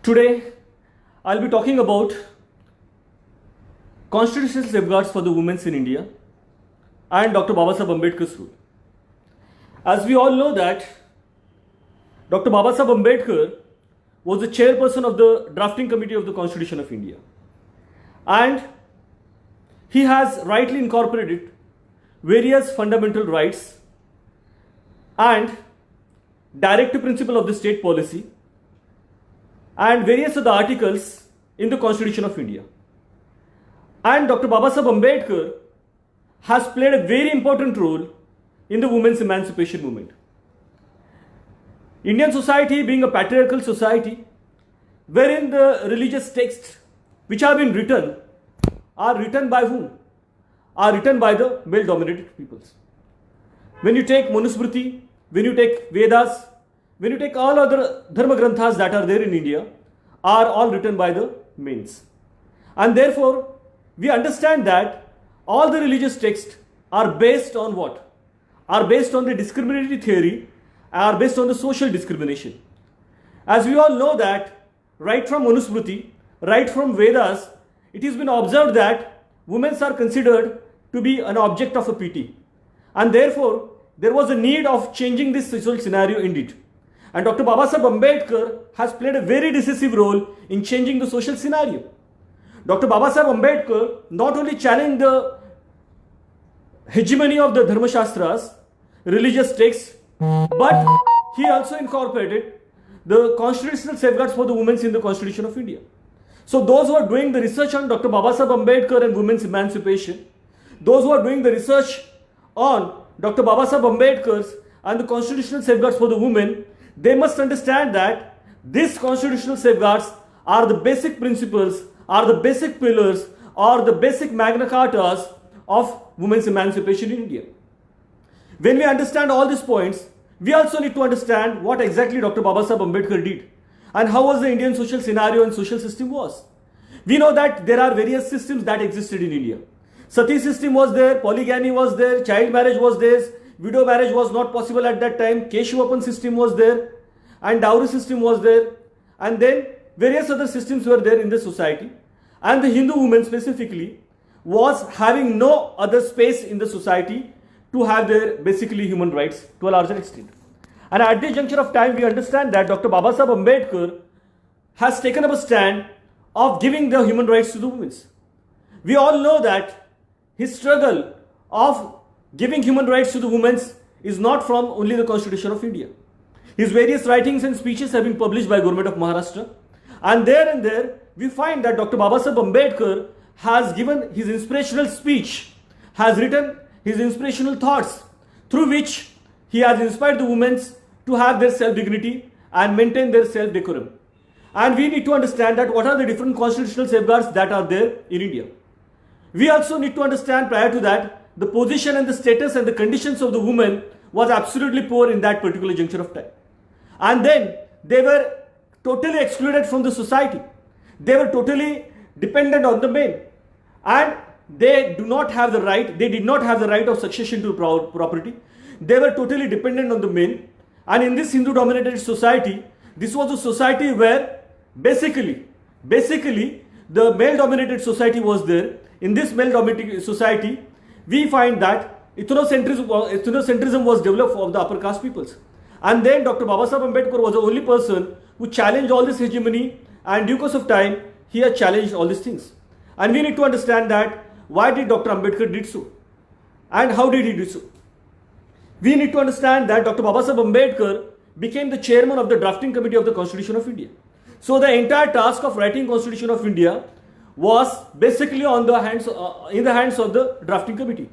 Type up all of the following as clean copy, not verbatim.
Today, I'll be talking about constitutional safeguards for the women in India and Dr. Babasaheb Ambedkar's rule. As we all know that Dr. Babasaheb Ambedkar was the chairperson of the drafting committee of the Constitution of India, and he has rightly incorporated various fundamental rights and directive principle of the state policy and various other articles in the Constitution of India. And Dr. Babasaheb Ambedkar has played a very important role in the women's emancipation movement. Indian society being a patriarchal society, wherein the religious texts which have been written are written by whom? Are written by the male-dominated peoples. When you take Manusmriti, when you take Vedas, when you take all other dharma granthas that are there in India, are all written by the males. And therefore, we understand that all the religious texts are based on what? Are based on the discriminatory theory, are based on the social discrimination. As we all know that, right from Manusmriti, right from Vedas, it has been observed that women are considered to be an object of a pity. And therefore, there was a need of changing this social scenario indeed. And Dr. Babasaheb Ambedkar has played a very decisive role in changing the social scenario. Dr. Babasaheb Ambedkar not only challenged the hegemony of the Dharma Shastras, religious texts, but he also incorporated the constitutional safeguards for the women in the Constitution of India. So those who are doing the research on Dr. Babasaheb Ambedkar and women's emancipation, those who are doing the research on Dr. Babasaheb Ambedkar's and the constitutional safeguards for the women, they must understand that these constitutional safeguards are the basic principles, are the basic pillars, or the basic Magna Cartas of women's emancipation in India. When we understand all these points, we also need to understand what exactly Dr. Babasaheb Ambedkar did and how was the Indian social scenario and social system was. We know that there are various systems that existed in India. Sati system was there, polygamy was there, child marriage was there, widow marriage was not possible at that time, Keshuvapan system was there, and dowry system was there, and then various other systems were there in the society. And the Hindu women specifically was having no other space in the society to have their basically human rights to a larger extent. And at this juncture of time, we understand that Dr. Babasaheb Ambedkar has taken up a stand of giving the human rights to the women. We all know that his struggle of giving human rights to the women is not from only the Constitution of India. His various writings and speeches have been published by Government of Maharashtra. And there we find that Dr. Babasaheb Ambedkar has given his inspirational speech, has written his inspirational thoughts through which he has inspired the women to have their self-dignity and maintain their self-decorum. And we need to understand that what are the different constitutional safeguards that are there in India. We also need to understand prior to that the position and the status and the conditions of the women was absolutely poor in that particular juncture of time. And then they were totally excluded from the society. They were totally dependent on the men. And they do not have the right, they did not have the right of succession to property. They were totally dependent on the men. And in this Hindu dominated society, this was a society where basically the male dominated society was there. In this male dominated society, we find that ethnocentrism was developed of the upper caste peoples. And then Dr. Babasaheb Ambedkar was the only person who challenged all this hegemony, and due course of time, he has challenged all these things. And we need to understand that why did Dr. Ambedkar did so? And how did he do so? We need to understand that Dr. Babasaheb Ambedkar became the chairman of the drafting committee of the Constitution of India. So the entire task of writing Constitution of India was basically on the hands, in the hands of the drafting committee.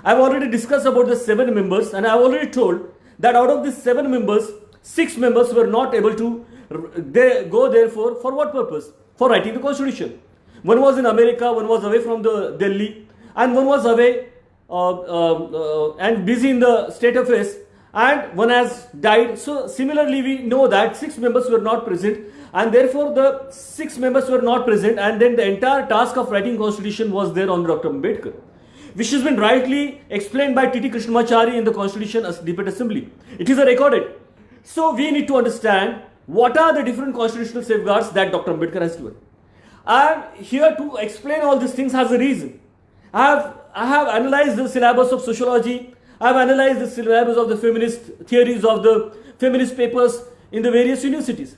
I've already discussed about the 7 members, and I've already told that out of these 7 members, 6 members were not able to go there for what purpose? For writing the Constitution. One was in America, one was away from the Delhi, and one was away and busy in the state affairs, and one has died. So similarly, we know that 6 members were not present, and therefore the 6 members were not present, and then the entire task of writing Constitution was there on Dr. Ambedkar, which has been rightly explained by T.T. Krishnamachari in the Constitution Debate Assembly. It is recorded. So we need to understand what are the different constitutional safeguards that Dr. Ambedkar has given. I am here to explain all these things as a reason. I have analyzed the syllabus of sociology. I have analyzed the syllabus of the feminist theories of the feminist papers in the various universities.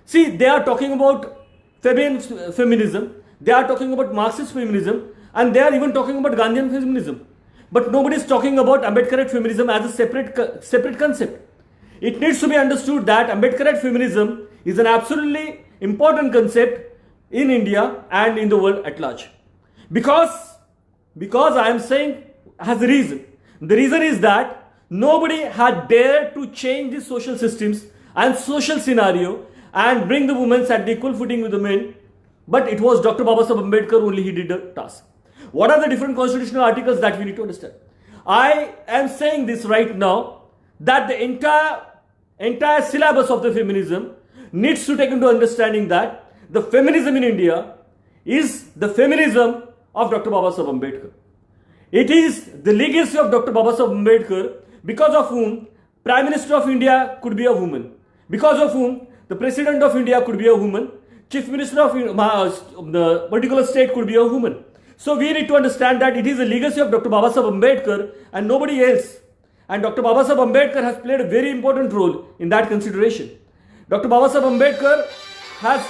See, they are talking about feminism, they are talking about Marxist feminism, and they are even talking about Gandhian feminism. But nobody is talking about Ambedkarite feminism as a separate concept. It needs to be understood that Ambedkarite feminism is an absolutely important concept in India and in the world at large. Because I am saying has a reason. The reason is that nobody had dared to change the social systems and social scenario and bring the women at the equal footing with the men. But it was Dr. Babasaheb Ambedkar only he did the task. What are the different constitutional articles that we need to understand? I am saying this right now that the entire syllabus of the feminism needs to take into understanding that the feminism in India is the feminism of Dr. Babasaheb Ambedkar. It is the legacy of Dr. Babasaheb Ambedkar, because of whom Prime Minister of India could be a woman, because of whom the President of India could be a woman, Chief Minister of the particular state could be a woman. So we need to understand that it is a legacy of Dr. Babasaheb Ambedkar and nobody else. And Dr. Babasaheb Ambedkar has played a very important role in that consideration. Dr. Babasaheb Ambedkar has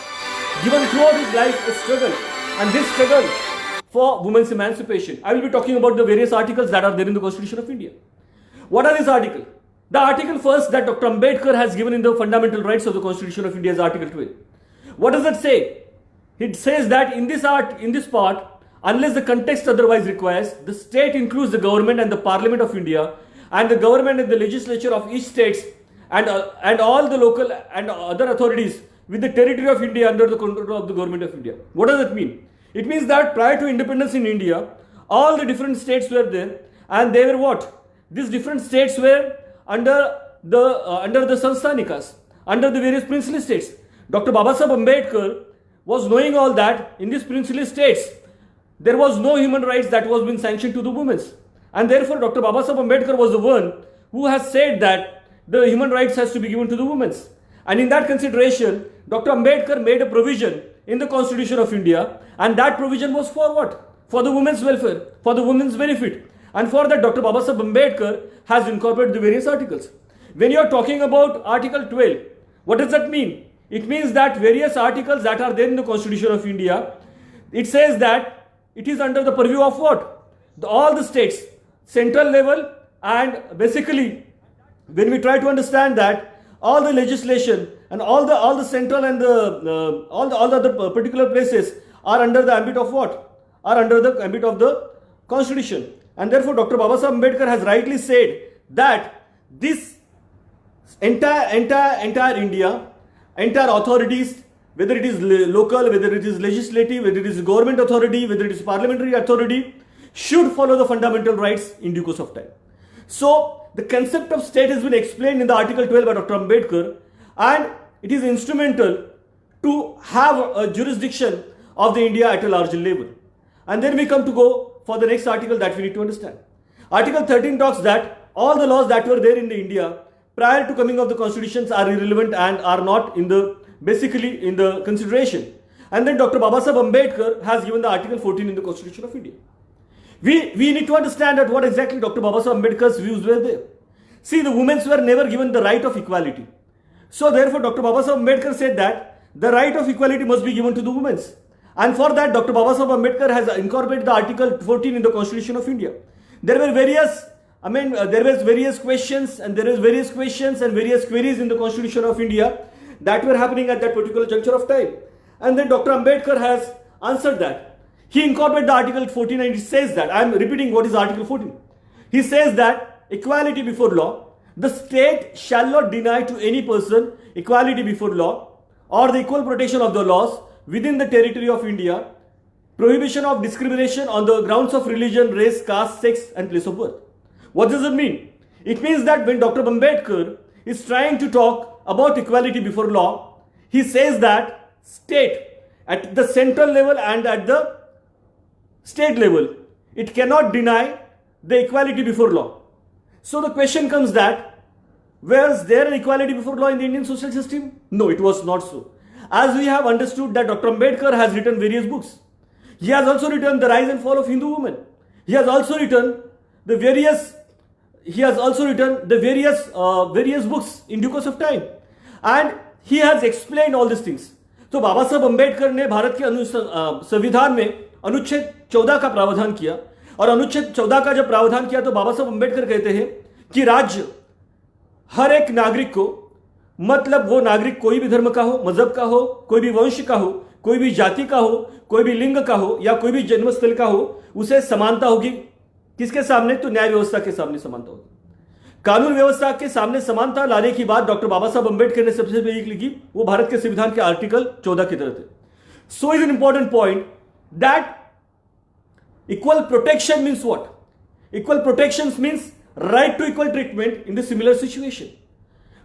given throughout his life a struggle, and this struggle for women's emancipation. I will be talking about the various articles that are there in the Constitution of India. What are these articles? The article first that Dr. Ambedkar has given in the fundamental rights of the Constitution of India is Article 12. What does it say? It says that in this part, unless the context otherwise requires, the state includes the government and the Parliament of India, and the government and the legislature of each state and all the local and other authorities with the territory of India under the control of the government of India. What does it mean? It means that prior to independence in India, all the different states were there, and they were what? These different states were under the Sansthanikas, under the various princely states. Dr. Babasaheb Ambedkar was knowing all that in these princely states, there was no human rights that was being sanctioned to the women. And therefore, Dr. Babasaheb Ambedkar was the one who has said that the human rights has to be given to the women. And in that consideration, Dr. Ambedkar made a provision in the Constitution of India, and that provision was for what? For the women's welfare, for the women's benefit. And for that, Dr. Babasaheb Ambedkar has incorporated the various articles. When you are talking about Article 12, what does that mean? It means that various articles that are there in the Constitution of India, it says that it is under the purview of what? All the states, central level, and basically, when we try to understand that, all the legislation and all the central and all the other particular places are under the ambit of what? Are under the ambit of the Constitution. And therefore, Dr. Babasaheb Ambedkar has rightly said that this entire India, entire authorities, whether it is local, whether it is legislative, whether it is government authority, whether it is parliamentary authority, should follow the fundamental rights in due course of time. So, the concept of state has been explained in the Article 12 by Dr. Ambedkar, and it is instrumental to have a jurisdiction of the India at a larger level. And then we come to go for the next article that we need to understand. Article 13 talks that all the laws that were there in the India prior to coming of the constitutions are irrelevant and are not in the consideration. And then Dr. Babasaheb Ambedkar has given the Article 14 in the Constitution of India. We need to understand that what exactly Dr. Babasaheb Ambedkar's views were there. See, the women were never given the right of equality. So therefore, Dr. Babasaheb Ambedkar said that the right of equality must be given to the women. And for that, Dr. Babasaheb Ambedkar has incorporated the Article 14 in the Constitution of India. There were various questions and various queries in the Constitution of India that were happening at that particular juncture of time. And then Dr. Ambedkar has answered that. He incorporated the Article 14 and he says that, I am repeating what is Article 14. He says that equality before law, the state shall not deny to any person equality before law or the equal protection of the laws within the territory of India, prohibition of discrimination on the grounds of religion, race, caste, sex and place of birth. What does it mean? It means that when Dr. Ambedkar is trying to talk about equality before law, he says that state at the central level and at the state level, it cannot deny the equality before law. So the question comes that Was there an equality before law in the Indian social system? No, it was not so. As we have understood that Dr. Ambedkar has written various books. He has also written The Rise and Fall of Hindu Women. He has also written the various various books in due course of time. And he has explained all these things. तो बाबा साहब अम्बेडकर ने भारत के संविधान में अनुच्छेद 14 का प्रावधान किया, और अनुच्छेद 14 का जब प्रावधान किया तो बाबा साहब अम्बेडकर कहते हैं कि राज्य हर एक नागरिक को, मतलब वो नागरिक कोई भी धर्म का हो, मजहब का हो, कोई भी वंश का हो, कोई भी जाति का हो, कोई भी लिंग का हो, या कोई भी जन्मस्थल का हो, उसे समानता होगी। किसके सामने? तो न्याय व्यवस्था के सामने समानता होगी। कानून व्यवस्था के सामने समानता लाने की बात डॉक्टर बाबा साहब अम्बेडकर ने सबसे पहले लिखी, वो भारत के संविधान के आर्टिकल 14 की तरह थे। So is an important point that equal protection means what? Equal protection means right to equal treatment in the similar situation.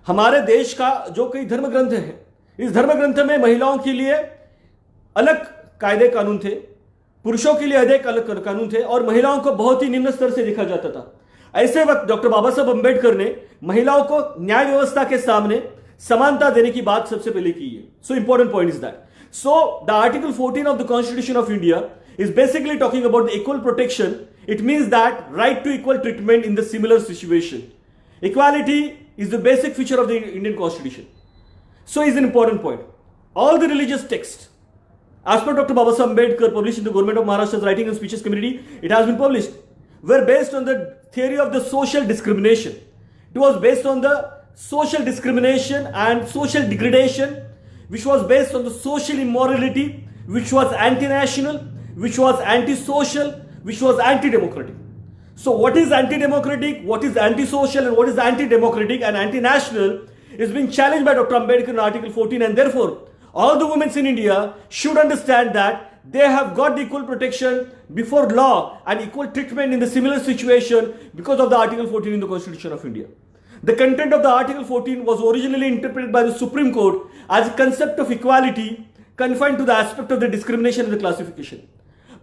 हमारे देश का जो कई धर्म ग्रंथ है, इस धर्म ग्रंथ में महिलाओं के लिए अलग कायदे कानून थे, पुरुषों के लिए अलग कानून थे, और महिलाओं को बहुत ही निम्न स्तर से देखा जाता था। ऐसे वक्त डॉक्टर बाबा साहब अम्बेडकर ने महिलाओं को न्याय व्यवस्था के सामने समानता देने की बात सबसे पहले की है। So important point is that. So the article 14 of the constitution of India is basically talking about the equal protection. It means that right to equal treatment in the similar situation. Equality is the basic feature of the Indian Constitution. So is an important point. All the religious texts, as per Dr. Baba Saheb Ambedkar, published in the Government of Maharashtra's Writing and Speeches Committee, it has been published, were based on the theory of the social discrimination. It was based on the social discrimination and social degradation, which was based on the social immorality, which was anti-national, which was anti-social, which was anti-democratic. So what is anti-democratic, what is anti-social, and what is anti-democratic and anti-national is being challenged by Dr. Ambedkar in Article 14, and therefore all the women in India should understand that they have got the equal protection before law and equal treatment in the similar situation because of the Article 14 in the Constitution of India. The content of the Article 14 was originally interpreted by the Supreme Court as a concept of equality confined to the aspect of the discrimination and the classification.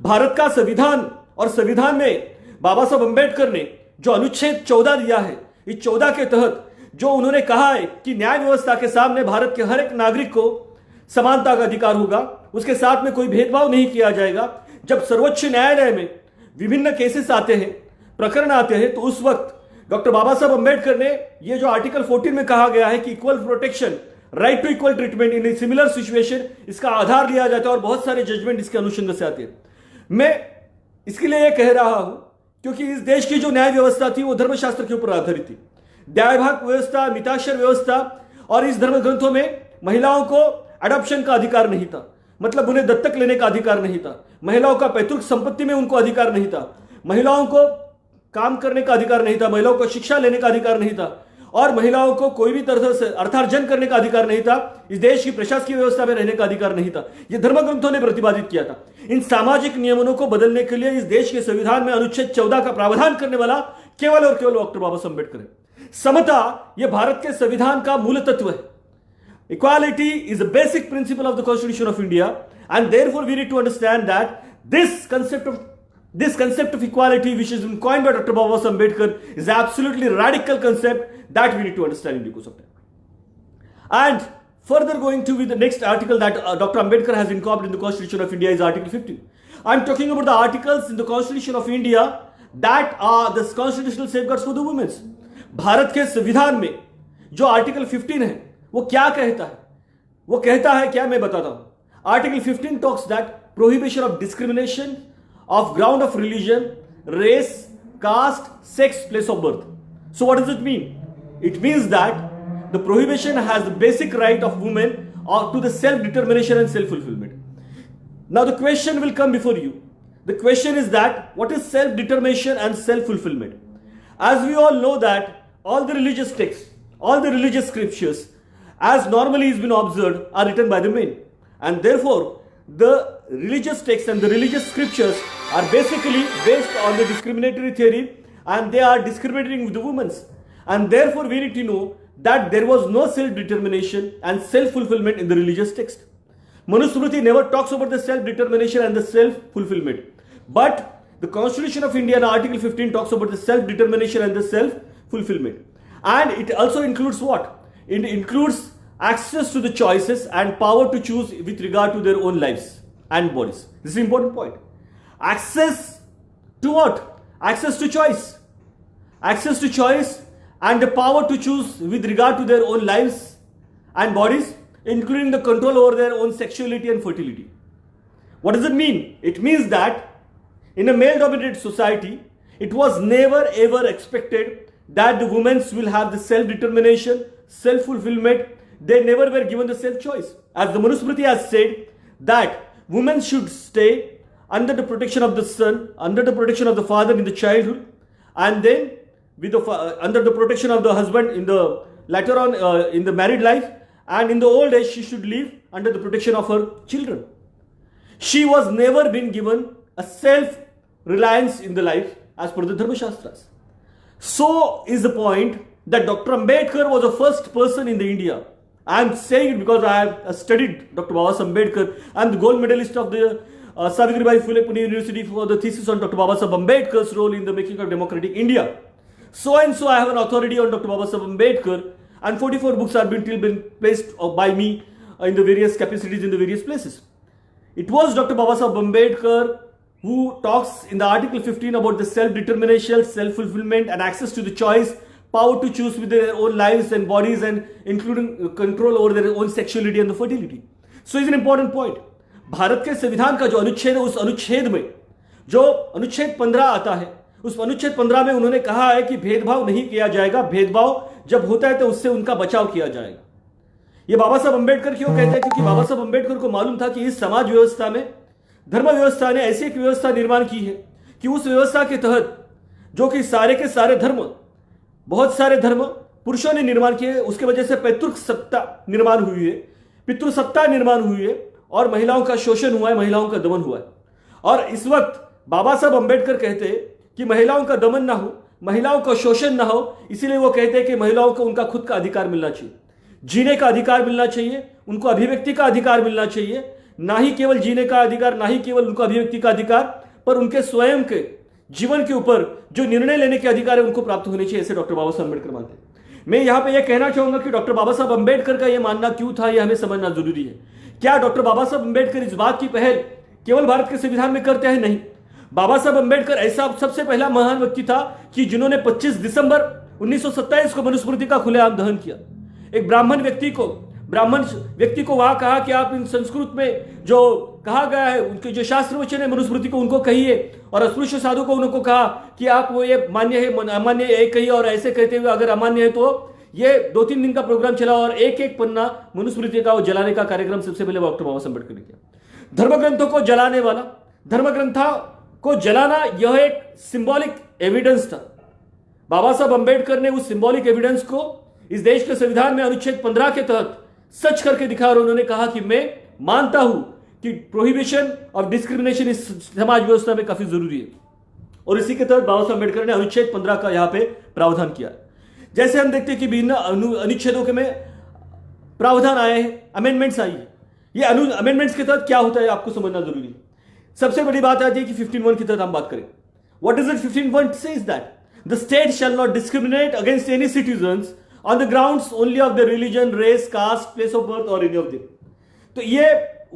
Bharat का संविधान, और संविधान में बाबा साहब अम्बेडकर ने जो अनुच्छेद 14 दिया है, इस 14 के तहत जो उन्होंने कहा है कि न्याय व्यवस्था के सामने भारत के हर एक नागरिक को समानता का अधिकार होगा, उसके साथ में कोई भेदभाव नहीं किया जाएगा। जब सर्वोच्च न्यायालय में विभिन्न केसेस आते हैं, प्रकरण आते हैं, तो उस वक्त डॉक्टर बाबा साहब अम्बेडकर ने ये जो आर्टिकल 14 में कहा गया है कि equal protection, right to equal treatment in similar situation, इसका आधार लिया जाता है, और बहुत सारे जजमेंट इसके अनुषंग से आते हैं। मैं इसके लिए यह कह रहा हूं क्योंकि इस देश की जो न्याय व्यवस्था थी वो धर्मशास्त्र के ऊपर आधारित थी। न्यायभाग व्यवस्था, मिताक्षर व्यवस्था, और इस धर्म ग्रंथों में महिलाओं को अडॉप्शन का अधिकार नहीं था, मतलब उन्हें दत्तक लेने का अधिकार नहीं था, महिलाओं का पैतृक संपत्ति में उनको अधिकार नहीं था, महिलाओं को काम करने का अधिकार नहीं था, महिलाओं को शिक्षा लेने का अधिकार नहीं था, और महिलाओं को कोई भी तरह से अर्थार्जन करने का अधिकार नहीं था, इस देश की प्रशासकीय व्यवस्था में रहने का अधिकार नहीं था। यह धर्म ग्रंथों ने प्रतिपादित किया था। इन सामाजिक नियमों को बदलने के लिए इस देश के संविधान में अनुच्छेद 14 का प्रावधान करने वाला केवल और केवल डॉक्टर बाबा साहब अम्बेडकर है। समता यह भारत के संविधान का मूल तत्व है। Equality is the basic principle of the constitution of India, and therefore we need to understand that this concept of equality, which has been coined by Dr. Baba Saheb Ambedkar, is absolutely radical concept that we need to understand in due course of time. And further going to with the next article that Dr. Ambedkar has incorporated in the Constitution of India is Article 15. I'm talking about the articles in the Constitution of India that are the constitutional safeguards for the women. Bharat के संविधान में जो article 15 है वो क्या कहता है? वो कहता है क्या, मैं बताता हूं। Article 15 talks that prohibition of discrimination of ground of religion, race, caste, sex, place of birth. So what does it mean? It means that the prohibition has the basic right of women to the self-determination and self-fulfillment. Now the question will come before you. The question is that what is self-determination and self-fulfillment? As we all know that all the religious texts, all the religious scriptures, as normally has been observed, are written by the men, and therefore the religious texts and the religious scriptures are basically based on the discriminatory theory, and they are discriminating with the women, and therefore we need to know that there was no self-determination and self-fulfillment in the religious text. Manusmriti never talks about the self-determination and the self-fulfillment, but the Constitution of India in Article 15 talks about the self-determination and the self-fulfillment. And it also includes what? It includes access to the choices and power to choose with regard to their own lives and bodies. This is an important point. Access to what? Access to choice. Access to choice and the power to choose with regard to their own lives and bodies, including the control over their own sexuality and fertility. What does it mean? It means that in a male-dominated society, it was never ever expected that the women will have the self-determination, self-fulfillment. They never were given the self-choice. As the Manusmriti has said that women should stay under the protection of the son, under the protection of the father in the childhood, and then with under the protection of the husband in the later on in the married life, and in the old age she should live under the protection of her children. She was never been given a self-reliance in the life as per the Dharma Shastras. So is the point that Dr. Ambedkar was the first person in the India. I am saying it because I have studied Dr. Babasaheb Ambedkar. I am the gold medalist of the Savitribai Phule Pune University for the thesis on Dr. Babasaheb Ambedkar's role in the making of democratic India. So and so I have an authority on Dr. Babasaheb Ambedkar, and 44 books have been placed by me in the various capacities in the various places. It was Dr. Babasaheb Ambedkar who talks in the Article 15 about the self-determination, self-fulfillment and access to the choice, power to choose with their own lives and bodies, and including control over their own sexuality and the fertility. So it's an important point. Bharat के संविधान का जो अनुच्छेद है, उस अनुच्छेद में जो अनुच्छेद 15 आता है, उस अनुच्छेद 15 में उन्होंने कहा है कि भेदभाव नहीं किया जाएगा, भेदभाव जब होता है तो उससे उनका बचाव किया जाएगा. ये बाबा साहब अंबेडकर क्यों कहते हैं? क्योंकि बाबा साहब अंबेडकर को मालूम था कि इस समाज व्यवस्था में धर्म व्यवस्था ने ऐसी एक व्यवस्था निर्माण की है कि उस व्यवस्था के तहत जो कि सारे के सारे धर्म, बहुत सारे धर्म पुरुषों ने निर्माण किए, उसके वजह से पैतृक सत्ता निर्माण हुई है, पितृसत्ता निर्माण हुई है, और महिलाओं का शोषण हुआ है, महिलाओं का दमन हुआ है. और इस वक्त बाबा साहब अंबेडकर कहते हैं कि महिलाओं का दमन ना हो, महिलाओं का शोषण ना हो, इसीलिए वो कहते हैं कि महिलाओं को उनका खुद का अधिकार मिलना चाहिए, जीने का अधिकार मिलना चाहिए, उनको अभिव्यक्ति का अधिकार मिलना चाहिए, ना ही केवल जीने का अधिकार, ना ही केवल उनको अभिव्यक्ति का अधिकार, पर उनके स्वयं के जीवन के ऊपर जो निर्णय लेने के अधिकार है उनको प्राप्त होने चाहिए. ऐसे डॉक्टर बाबा साहब अंबेडकर मानते हैं. मैं यहां पे यह कहना चाहूंगा कि डॉक्टर बाबा साहब अंबेडकर का यह मानना क्यों था, यह हमें समझना जरूरी है. क्या डॉक्टर बाबा साहब अंबेडकर इस बात की पहल केवल भारत के संविधान में करते हैं? नहीं. बाबा साहब अंबेडकर ऐसा सबसे पहला महान व्यक्ति था कि जिन्होंने 25 दिसंबर 1927 को मनुस्मृति का खुलेआम दहन किया. एक ब्राह्मण व्यक्ति को वहां कहा कि आप इन संस्कृत में जो कहा गया है, उनके जो शास्त्र वचन है मनुस्मृति को उनको कहिए, और अस्पृश्य साधु को उनको कहा कि आप वो ये मान्य है अमान्य एक कहिए, और ऐसे कहते हुए अगर अमान्य है तो ये 2-3 दिन का प्रोग्राम चला और एक पन्ना मनुस्मृति का वो जलाने का कार्यक्रम सबसे पहले डॉक्टर बाबा साहब अम्बेडकर ने किया. धर्मग्रंथों को जलाने वाला, धर्मग्रंथों को जलाना, यह एक सिंबॉलिक एविडेंस था. बाबा साहब अम्बेडकर ने उस सिंबॉलिक एविडेंस को इस देश के संविधान में अनुच्छेद 15 के तहत सच करके दिखाया, और उन्होंने कहा कि मैं मानता हूं कि प्रोहिबिशन ऑफ डिस्क्रिमिनेशन इस समाज व्यवस्था में काफी जरूरी है. और इसी के तहत बाबा साहब अम्बेडकर ने अनुच्छेद 15 का यहां पे प्रावधान किया. जैसे हम देखते हैं कि विभिन्न अनुच्छेदों के में प्रावधान आए हैं, अमेंडमेंट्स आई है. ये अमेंडमेंट्स के तहत क्या होता है आपको समझना जरूरी है. सबसे बड़ी बात आती है कि 15(1) की तहत हम बात करें. What is it? 15(1) says that the state shall not discriminate against any citizens on the grounds only of their religion, race, caste, place of birth or any of them. So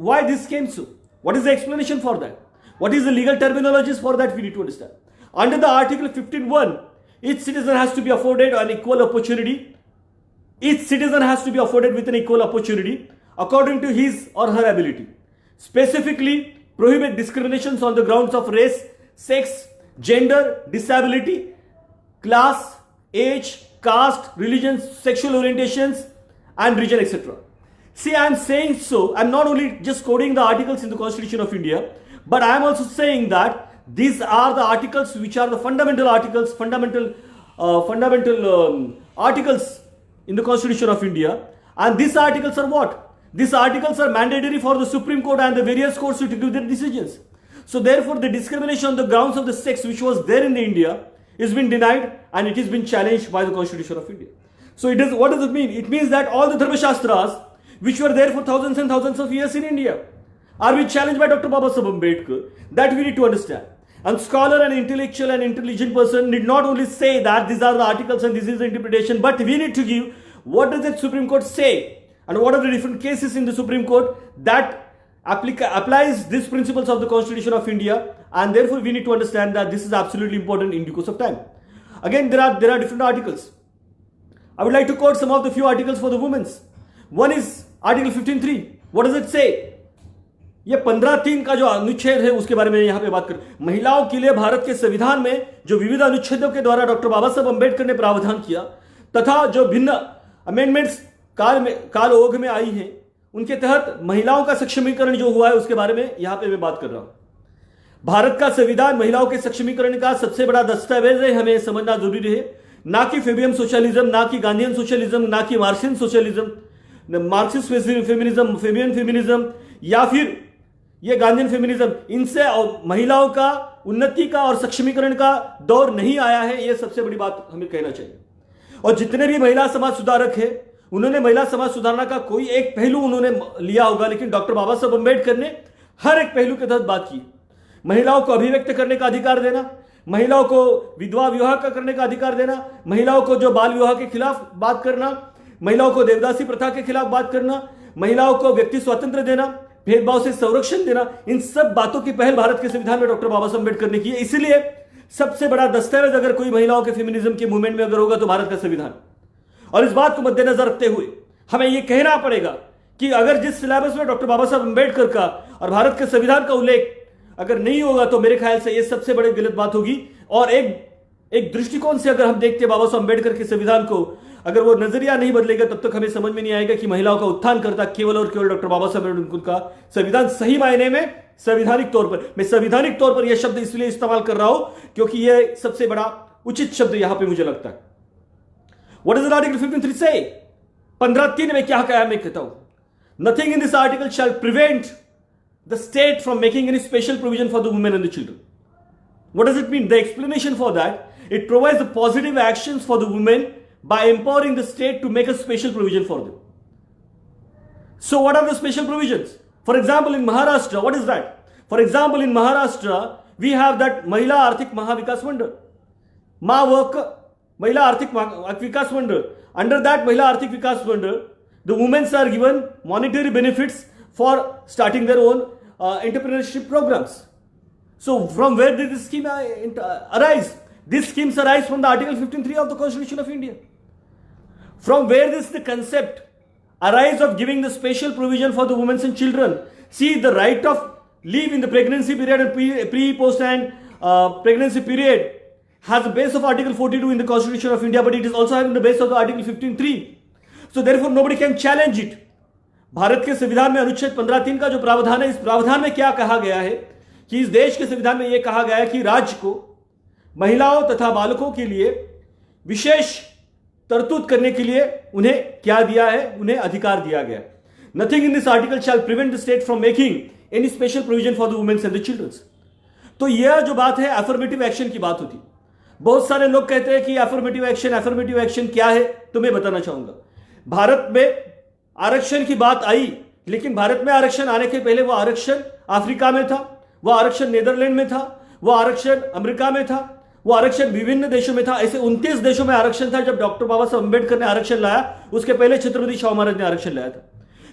why this came so? What is the explanation for that? What is the legal terminologies for that? We need to understand. Under the Article 15(1), each citizen has to be afforded an equal opportunity. Each citizen has to be afforded with an equal opportunity according to his or her ability. Specifically, prohibit discriminations on the grounds of race, sex, gender, disability, class, age, caste, religion, sexual orientations, and region, etc. See, I am saying so. I am not only just quoting the articles in the Constitution of India, but I am also saying that these are the articles which are the fundamental articles, articles in the Constitution of India. And these articles are what? These articles are mandatory for the Supreme Court and the various courts to give their decisions. So therefore, the discrimination on the grounds of the sex which was there in India is been denied, and it has been challenged by the Constitution of India. So what does it mean? It means that all the Dharma Shastras which were there for thousands and thousands of years in India are being challenged by Dr. Baba Saheb Ambedkar. That we need to understand. And scholar and intellectual and intelligent person need not only say that these are the articles and this is the interpretation, but we need to give what does the Supreme Court say and what are the different cases in the Supreme Court that applies these principles of the Constitution of India, and therefore we need to understand that this is absolutely important in due course of time. Again, there are different articles. I would like to quote some of the few articles for the women's. One is Article 15(3). What does it say? ये 15(3) का जो अनुच्छेद है उसके बारे में यहां पे बात कर, महिलाओं के लिए भारत के संविधान में जो विविध अनुच्छेदों के द्वारा डॉक्टर बाबा साहब अंबेडकर ने प्रावधान किया तथा जो भिन्न अमेंडमेंट्स काल ओघ में आई हैं, उनके तहत महिलाओं का सक्षमीकरण जो हुआ है उसके बारे में यहां पे मैं बात कर रहा हूं। भारत का संविधान महिलाओं के सक्षमीकरण का सबसे बड़ा दस्तावेज है, हमें समझना जरूरी है। ना कि फेबियन सोशलिज्म, ना कि गांधीयन सोशलिज्म, ना कि Marxian socialism, Marxist feminism, Fabian feminism या फिर ये गांधीयन फेमिनिज्म, इनसे महिलाओं का उन्नति का और सक्षमीकरण का दौर नहीं आया है। यह सबसे बड़ी बात हमें कहना चाहिए। और जितने भी महिला समाज सुधारक है, उन्होंने महिला समाज सुधारना का कोई एक पहलू उन्होंने लिया होगा, लेकिन डॉक्टर बाबा साहब अंबेडकर ने हर एक पहलू के तहत बात की। महिलाओं को अभिव्यक्त करने का अधिकार देना, महिलाओं को विधवा विवाह का करने का अधिकार देना, महिलाओं को जो बाल विवाह के खिलाफ बात करना, महिलाओं को देवदासी प्रथा के खिलाफ बात करना, महिलाओं को व्यक्ति स्वातंत्र्य देना, भेदभाव से संरक्षण देना, इन सब बातों की पहल भारत के संविधान में डॉक्टर बाबा साहब अंबेडकर ने की है। इसलिए सबसे बड़ा दस्तावेज अगर कोई महिलाओं के फेमिनिज्म के मूवमेंट में अगर होगा तो भारत का संविधान। और इस बात को मद्देनजर रखते हुए हमें यह कहना पड़ेगा कि अगर जिस सिलेबस में डॉक्टर बाबा साहब अंबेडकर का और भारत के संविधान का उल्लेख अगर नहीं होगा तो मेरे ख्याल से यह सबसे बड़ी गलत बात होगी। और एक दृष्टिकोण से अगर हम देखते हैं बाबा साहब अंबेडकर के संविधान को, अगर वो नजरिया नहीं बदलेगा तब तक हमें समझ में नहीं आएगा कि महिलाओं का उत्थान करता केवल और केवल डॉक्टर बाबा साहब अंबेडकर का संविधान सही मायने में संवैधानिक तौर पर, मैं संवैधानिक तौर पर यह शब्द इसलिए इस्तेमाल कर रहा हूं क्योंकि यह सबसे बड़ा उचित शब्द यहां पे मुझे लगता है। व्हाट इज आर्टिकल 15(3) से 15(3) में क्या कहा मैं कहता हूं, nothing in this article shall prevent the state from making any special provision for the women and the children. What does it mean? The explanation for that, it provides the positive actions for the women by empowering the state to make a special provision for them. So what are the special provisions? For example, in Maharashtra, what is that? For example, in Maharashtra, we have that Mahila Arthik Mahavikas Mandal. Mahila Arthik Vikas Mandal. Under that Mahila Arthik Vikas Mandal, the women are given monetary benefits for starting their own entrepreneurship programs. So from where did this scheme arise? These schemes arise from the Article 15(3) of the Constitution of India. From where this the concept arise of giving the special provision for the women and children? See, the right of leave in the pregnancy period and pre, post and pregnancy period has a base of Article 42 in the Constitution of India, but it is also having the base of the Article 15(3). So therefore nobody can challenge it. Bharat के संविधान में अनुच्छेद 15(3) का जो प्रावधान है, इस प्रावधान में क्या कहा गया है कि इस देश के संविधान में यह कहा गया है कि राज्य को महिलाओं तथा बालकों के लिए विशेष तरतूद करने के लिए उन्हें क्या दिया है, उन्हें अधिकार दिया गया है। Nothing in this article shall prevent the state from making any special provision for the womens and the childrens. तो यह जो बात है अफर्मेटिव एक्शन की बात होती। बहुत सारे लोग कहते हैं कि अफर्मेटिव एक्शन क्या है, तो मैं बताना चाहूंगा। भारत में आरक्षण की बात आई, लेकिन भारत में आरक्षण आने के पहले वो आरक्षण अफ्रीका में था, वो आरक्षण नीदरलैंड में था, वो आरक्षण अमेरिका में था, वो आरक्षण विभिन्न देशों में था। ऐसे 29 देशों में आरक्षण था। जब डॉक्टर बाबा साहब अंबेडकर ने आरक्षण लाया, उसके पहले छत्रपति शाहू महाराज ने आरक्षण लाया था।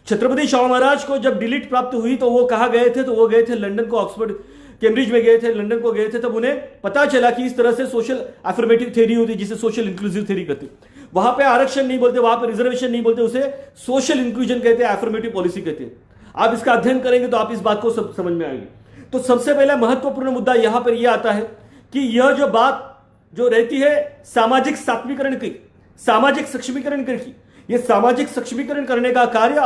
छत्रपति शाहू महाराज को जब डिलीट प्राप्त हुई तो वो कहाँ गए थे, तो वो गए थे लंदन को, ऑक्सफोर्ड कैम्ब्रिज में गए थे, लंदन को गए थे। तब उन्हें पता चला कि इस तरह से सोशल अफर्मेटिव थ्योरी होती है, जिसे सोशल इंक्लूसिव थ्योरी कहते हैं। वहां पे आरक्षण नहीं बोलते, वहां पे रिजर्वेशन नहीं बोलते, उसे सोशल इंक्लूजन कहते हैं, अफर्मेटिव पॉलिसी कहते हैं। आप इसका अध्ययन करेंगे तो आप इस बात को समझ में आएंगे। तो सबसे पहला महत्वपूर्ण मुद्दा यहां पर यह आता है कि यह जो बात जो रहती है सामाजिक सक्षमीकरण की, सामाजिक सक्षमीकरण की, यह सामाजिक सक्षमीकरण करने का कार्य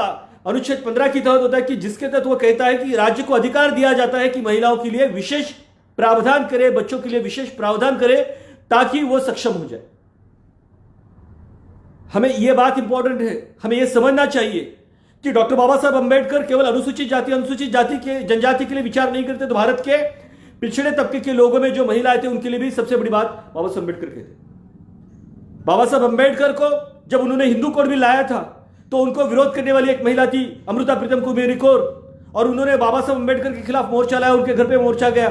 अनुच्छेद 15 के तहत होता है, कि जिसके तहत वो कहता है कि राज्य को अधिकार दिया जाता है कि महिलाओं के लिए विशेष प्रावधान करे, बच्चों के लिए विशेष प्रावधान करे, ताकि वो सक्षम हो जाए। हमें यह बात इंपॉर्टेंट है, हमें यह समझना चाहिए कि डॉक्टर बाबा साहब अंबेडकर केवल अनुसूचित जाति के जनजाति के लिए विचार नहीं करते, तो भारत के पिछड़े तबके के लोगों में जो महिलाएं थे उनके लिए भी सबसे बड़ी बात बाबा साहब अंबेडकर कहते। बाबा साहब अंबेडकर को जब उन्होंने हिंदू कोड भी लाया था तो उनको विरोध करने वाली एक महिला थी अमृता प्रीतम कुमेरी कौर, और उन्होंने बाबा साहब अंबेडकर के खिलाफ मोर्चा लाया, उनके घर पे मोर्चा गया।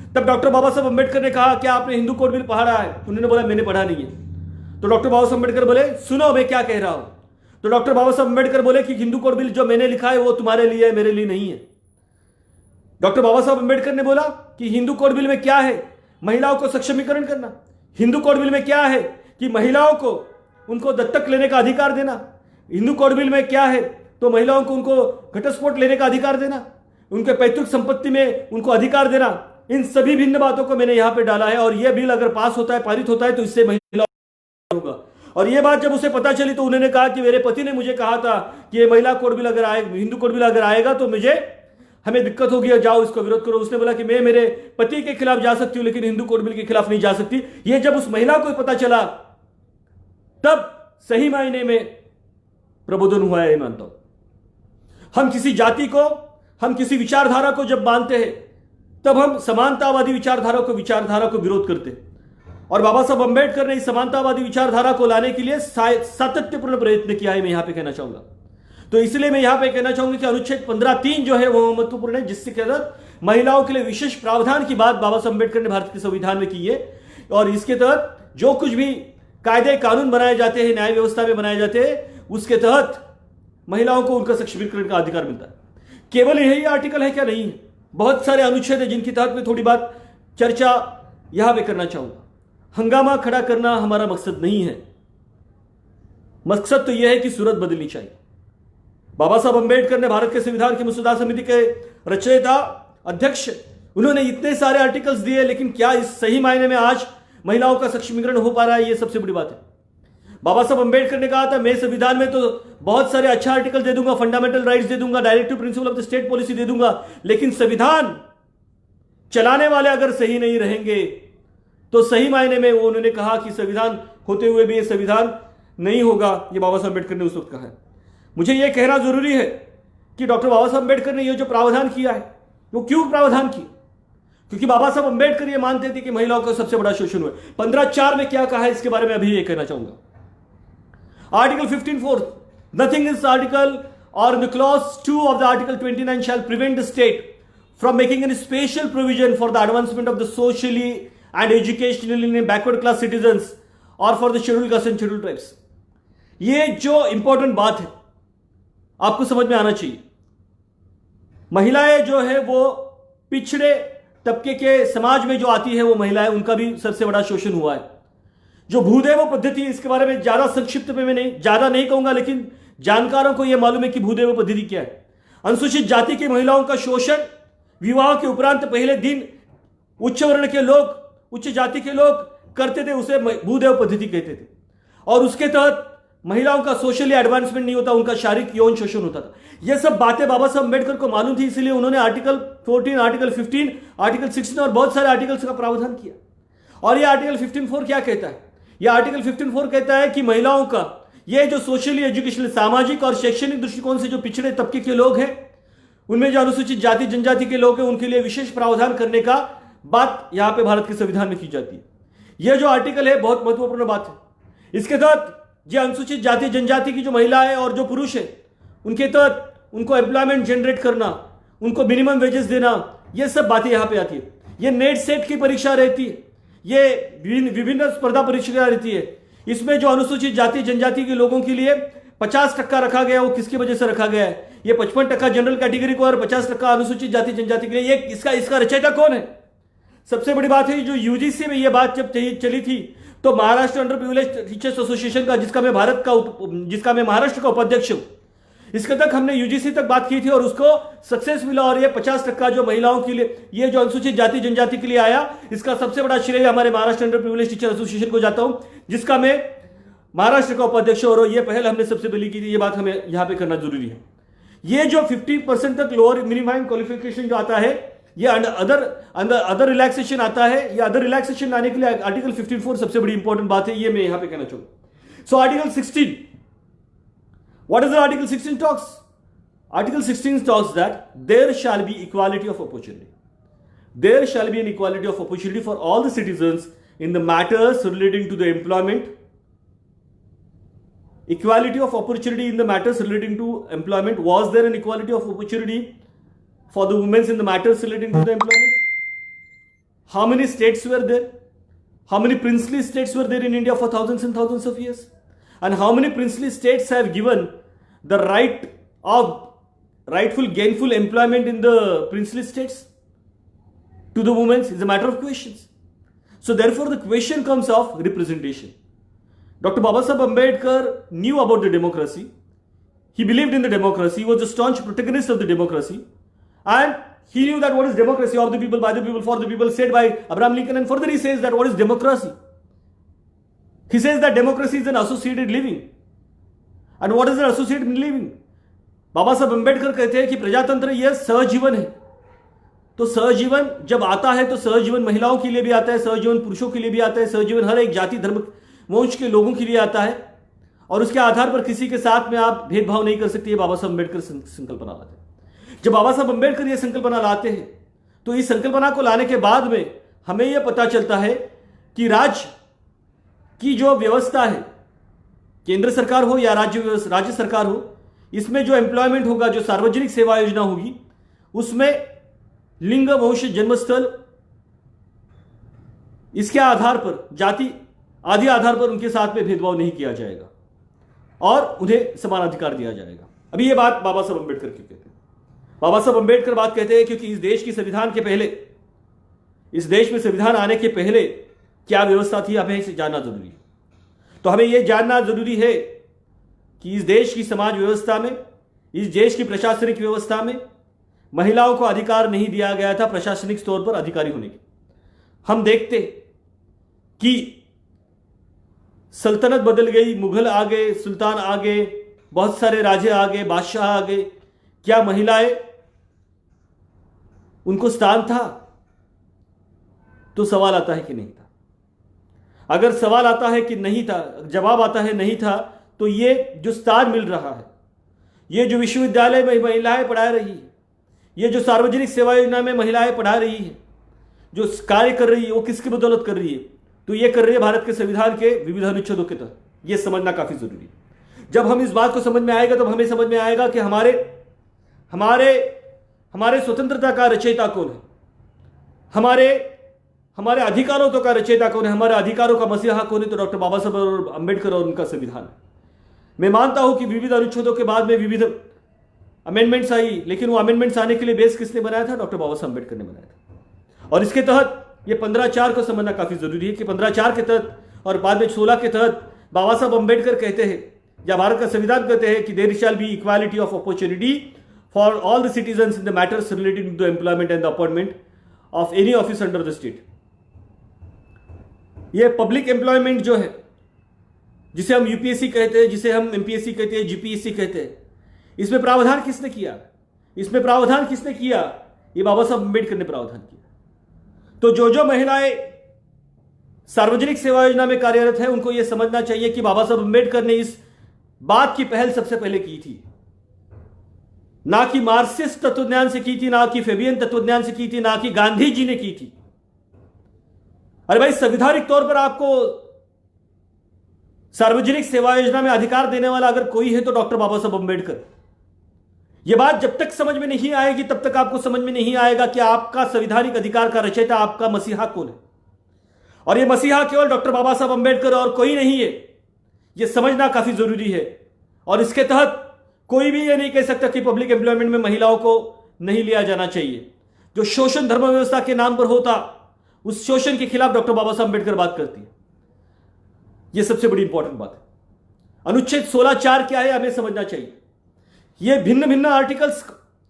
तब डॉक्टर बाबा साहब अंबेडकर ने कहा क्या आपने हिंदू कोड बिल पढ़ा है? उन्होंने बोला मैंने पढ़ा नहीं है। तो डॉक्टर बाबा साहब अंबेडकर बोले सुनो मैं क्या कह रहा हूं। तो डॉक्टर बाबा साहब अंबेडकर बोले कि हिंदू कोड बिल जो मैंने लिखा है वो तुम्हारे लिए है, मेरे लिए नहीं है। डॉक्टर बाबा साहब अंबेडकर ने बोला कि हिंदू कोड बिल में क्या है? महिलाओं को सक्षमीकरण करना। हिंदू कोड बिल में क्या है कि महिलाओं को उनको दत्तक लेने का अधिकार देना। हिंदू कोड बिल में क्या है तो महिलाओं को उनको घटस्फोट लेने का अधिकार देना, उनके पैतृक संपत्ति में उनको अधिकार देना। इन सभी भिन्न बातों को मैंने यहां पे डाला है और यह बिल अगर पास होता है, पारित होता है तो इससे महिलाओं होगा। और यह बात जब उसे पता चली तो उन्होंने कहा कि मेरे पति ने मुझे कहा था कि ये महिला कोड बिल अगर आए, हिंदू कोड बिल अगर आएगा तो हमें दिक्कत होगी, जाओ इसको विरोध करो। उसने बोला कि मैं मेरे पति के खिलाफ जा सकती हूं लेकिन हिंदू कोड बिल के खिलाफ नहीं जा सकती। यह जब उस महिला को पता चला तब सही मायने में प्रबोधन हुआ है, मानता हूं। हम किसी जाति को, हम किसी विचारधारा को जब मानते हैं तब हम समानतावादी विचारधारा को विरोध करते हैं। और बाबा साहब अंबेडकर ने इस समानतावादी विचारधारा को लाने के लिए सातत्यपूर्ण प्रयत्न किया है, मैं यहां पे कहना चाहूंगा। तो इसलिए मैं यहां पे कहना चाहूंगा कि अनुच्छेद 15(3) जो है वो महत्वपूर्ण है, जिसके तहत महिलाओं के लिए विशेष प्रावधान की बात बाबा साहब अंबेडकर ने भारत के संविधान में की है। और इसके तहत जो कुछ भी कायदे कानून बनाए जाते हैं, न्याय व्यवस्था में बनाए जाते हैं, उसके तहत महिलाओं को उनका सशक्तिकरण का अधिकार मिलता है। केवल यही आर्टिकल है क्या? नहीं है, बहुत सारे अनुच्छेद है जिनकी तहत में थोड़ी बात चर्चा यहां पे करना चाहूंगा। हंगामा खड़ा करना हमारा मकसद नहीं है, मकसद तो यह है कि सूरत बदलनी चाहिए। बाबा साहब अंबेडकर ने भारत के संविधान की मसौदा समिति के रचयिता, अध्यक्ष, उन्होंने इतने सारे आर्टिकल्स दिए, लेकिन क्या इस सही मायने में आज महिलाओं का सशक्तिकरण हो पा रहा है? यह सबसे बड़ी बात है। बाबा साहब अंबेडकर ने कहा था मैं संविधान में तो बहुत सारे अच्छा आर्टिकल दे दूंगा, फंडामेंटल राइट्स दे दूंगा, directive principle of the state policy दे दूंगा, लेकिन संविधान चलाने वाले अगर सही नहीं रहेंगे तो सही मायने में वो उन्होंने कहा कि संविधान होते हुए भी ये संविधान नहीं होगा। ये बाबा साहब अंबेडकर ने उस वक्त कहा है। मुझे यह कहना जरूरी है कि डॉक्टर बाबा साहब अंबेडकर ने यह जो प्रावधान किया है वो क्यों प्रावधान किया? क्योंकि बाबा साहब अंबेडकर ये मानते थे कि महिलाओं का सबसे बड़ा शोषण हुआ। 15(4) में क्या कहा है इसके बारे में अभी ये कहना चाहूंगा। Article 15(4), nothing in this article or in the clause 2 of the Article 29 shall prevent the state from making any special provision for the advancement of the socially and educationally backward class citizens or for the scheduled castes and scheduled tribes। ये जो important बात है आपको समझ में आना चाहिए। महिलाएं जो है वो पिछड़े तबके के समाज में जो आती है वो महिलाएं, उनका भी सबसे बड़ा शोषण हुआ है। जो भूदेव पद्धति, इसके बारे में ज्यादा संक्षिप्त में मैं ज्यादा नहीं कहूंगा, लेकिन जानकारों को यह मालूम है कि भूदेव पद्धति क्या है। अनुसूचित जाति की महिलाओं का शोषण विवाह के उपरांत पहले दिन उच्च वर्ण के लोग, उच्च जाति के लोग करते थे, उसे भूदेव पद्धति कहते थे। और उसके तहत महिलाओं का सोशली एडवांसमेंट नहीं होता, उनका शारीरिक यौन शोषण होता था। यह सब बातें बाबा साहब अम्बेडकर को मालूम थी, इसलिए उन्होंने आर्टिकल 14, आर्टिकल 15, आर्टिकल 16 और बहुत सारे आर्टिकल्स का प्रावधान किया। और यह आर्टिकल 15(4) क्या कहता है? यह आर्टिकल 15(4) कहता है कि महिलाओं का यह जो सोशली एजुकेशनल, सामाजिक और शैक्षणिक दृष्टिकोण से जो पिछड़े तबके के लोग हैं, उनमें जो अनुसूचित जाति जनजाति के लोग हैं, उनके लिए विशेष प्रावधान करने का बात यहां पे भारत के संविधान में की जाती है। यह जो आर्टिकल है बहुत महत्वपूर्ण बात है। इसके तहत जो अनुसूचित जाति जनजाति की जो महिला है और जो पुरुष है, उनके तहत उनको एम्प्लॉयमेंट जनरेट करना, उनको मिनिमम वेजेस देना, यह सब बातें यहां पे आती है। यह नेट सेट की परीक्षा रहती है, ये विभिन्न स्पर्धा परीक्षा रहती है। इसमें जो अनुसूचित जाति जनजाति के लोगों के लिए 50% रखा गया, वो किसकी वजह से रखा गया है? ये 55% जनरल कैटेगरी को और 50% अनुसूचित जाति जनजाति के लिए। ये इसका रचयिता कौन है? सबसे बड़ी बात है, जो यूजीसी में ये बात जब चली थी तो Maharashtra under privilege teachers association का, जिसका मैं महाराष्ट्र का उपाध्यक्ष हूं, इसके तक हमने यूजीसी तक बात की थी और उसको सक्सेस मिला। और ये 50% जो महिलाओं के लिए, ये जो अनुसूचित जाति जनजाति के लिए आया, इसका सबसे बड़ा श्रेय हमारे Maharashtra under privilege teacher association को जाता हूं, जिसका मैं महाराष्ट्र का उपाध्यक्ष। और ये पहल हमने सबसे पहले की थी, ये बात हमें यहां पे करना जरूरी है। ये जो 50% तक लोअर मिनिमम क्वालिफिकेशन जो आता है, ये अदर रिलैक्सेशन आता है। ये अदर रिलैक्सेशन लाने के लिए आर्टिकल 15(4) सबसे बड़ी इंपॉर्टेंट बात है, ये मैं यहां पे कहना चाहूंगा। So article 16, what does the article 16 talks? Article 16 talks that there shall be equality of opportunity. There shall be an equality of opportunity for all the citizens in the matters relating to the employment. Equality of opportunity in the matters relating to employment. Was there an equality of opportunity for the women in the matters relating to the employment? how many states were there? How many princely states were there in India for thousands and thousands of years? And how many princely states have given the right of rightful gainful employment in the princely states to the women? It's a matter of questions. So therefore the question comes of representation. Dr. Babasaheb Ambedkar knew about the democracy. He believed in the democracy. He was a staunch protagonist of the democracy. And he knew that what is democracy, of the people, by the people, for the people, said by Abraham Lincoln. And further he says that what is democracy? He says that democracy is an associated living. And what is an associated living? बाबा साहब अम्बेडकर कहते हैं कि प्रजातंत्र यह सहजीवन है. तो सहजीवन जब आता है तो सहजीवन महिलाओं के लिए भी आता है, सहजीवन पुरुषों के लिए भी आता है, सहजीवन हर एक जाति धर्म वंश के लोगों के लिए आता है. और उसके आधार पर किसी के साथ में आप भेदभाव नहीं कर सकते. ये बाबा साहब अम्बेडकर संकल्पना लाते हैं. जब बाबा साहब अम्बेडकर ये संकल्पना लाते हैं तो इस संकल्पना को लाने के बाद में हमें यह पता चलता है कि राज्य की जो व्यवस्था है, केंद्र सरकार हो या राज्य सरकार हो, इसमें जो एम्प्लॉयमेंट होगा, जो सार्वजनिक सेवा योजना होगी, उसमें लिंग, वंश, जन्मस्थल, इसके आधार पर, जाति आदि आधार पर उनके साथ में भेदभाव नहीं किया जाएगा और उन्हें समान अधिकार दिया जाएगा. अभी ये बात बाबा साहब अम्बेडकर की कहते हैं. बाबा साहब अम्बेडकर बात कहते हैं क्योंकि इस देश की संविधान के पहले, इस देश में संविधान आने के पहले क्या व्यवस्था थी, हमें इसे जानना जरूरी है. तो हमें यह जानना जरूरी है कि इस देश की समाज व्यवस्था में, इस देश की प्रशासनिक व्यवस्था में महिलाओं को अधिकार नहीं दिया गया था प्रशासनिक तौर पर अधिकारी होने के. हम देखते कि सल्तनत बदल गई, मुगल आ गए, सुल्तान आ गए, बहुत सारे राजे आ गए, बादशाह आ गए. क्या महिलाएं उनको स्थान था? तो सवाल आता है कि नहीं था. अगर सवाल आता है कि नहीं था, जवाब आता है नहीं था, तो ये जो स्थान मिल रहा है, ये जो विश्वविद्यालय में महिलाएं पढ़ा रही है, ये जो सार्वजनिक सेवा योजना में महिलाएं पढ़ा रही है, जो कार्य कर रही है, वो किसकी बदौलत कर रही है? तो ये कर रही है भारत के संविधान के विविध अनुच्छेदों के तहत. ये समझना काफी जरूरी है. जब हम इस बात को समझ में आएगा, तब हमें समझ में आएगा कि हमारे स्वतंत्रता का रचयिता कौन है, हमारे अधिकारों का रचयिता कौन है, हमारे अधिकारों का मसीहा कौन है? तो डॉक्टर बाबा साहब अम्बेडकर और उनका संविधान है. मैं मानता हूं कि विविध अनुच्छेदों के बाद में विविध अमेंडमेंट्स आई, लेकिन वो अमेंडमेंट्स आने के लिए बेस किसने बनाया था? डॉक्टर बाबा साहब अम्बेडकर ने बनाया था. और इसके तहत ये 15/4 को समझना काफी जरूरी है कि 15/4 के तहत और बाद में 16 के तहत बाबा साहब अम्बेडकर कहते हैं, या भारत का संविधान कहते हैं कि there shall be equality of opportunity for all the citizens in the matters related to the employment and the appointment of any office under the state. ये पब्लिक एम्प्लॉयमेंट जो है, जिसे हम यूपीएससी कहते हैं, जिसे हम एमपीएससी कहते हैं, जीपीएससी कहते हैं, इसमें प्रावधान किसने किया? इसमें प्रावधान किसने किया? ये बाबा साहब अम्बेडकर ने प्रावधान किया. तो जो महिलाएं सार्वजनिक सेवा योजना में कार्यरत हैं, उनको यह समझना चाहिए कि बाबा साहब अम्बेडकर ने इस बात की पहल सबसे पहले की थी. ना कि मार्क्सिस्ट तत्वज्ञान से की थी, ना कि फेबियन तत्वज्ञान से की थी, ना कि गांधी जी ने की थी. अरे भाई, संवैधानिक तौर पर आपको सार्वजनिक सेवा योजना में अधिकार देने वाला अगर कोई है तो डॉक्टर बाबा साहब अम्बेडकर. यह बात जब तक समझ में नहीं आएगी, तब तक आपको समझ में नहीं आएगा कि आपका संवैधानिक अधिकार का रचयिता, आपका मसीहा कौन है. और यह मसीहा केवल डॉक्टर बाबा साहब अम्बेडकर और कोई नहीं है. यह समझना काफी जरूरी है. और इसके तहत कोई भी यह नहीं कह सकता कि पब्लिक एम्प्लॉयमेंट में महिलाओं को नहीं लिया जाना चाहिए. जो शोषण धर्म व्यवस्था के नाम पर होता, उस शोषण के खिलाफ डॉक्टर बाबा साहब अम्बेडकर बात करती है. यह सबसे बड़ी इंपॉर्टेंट बात है. अनुच्छेद 16(4) क्या है, हमें समझना चाहिए. यह भिन्न भिन्न आर्टिकल्स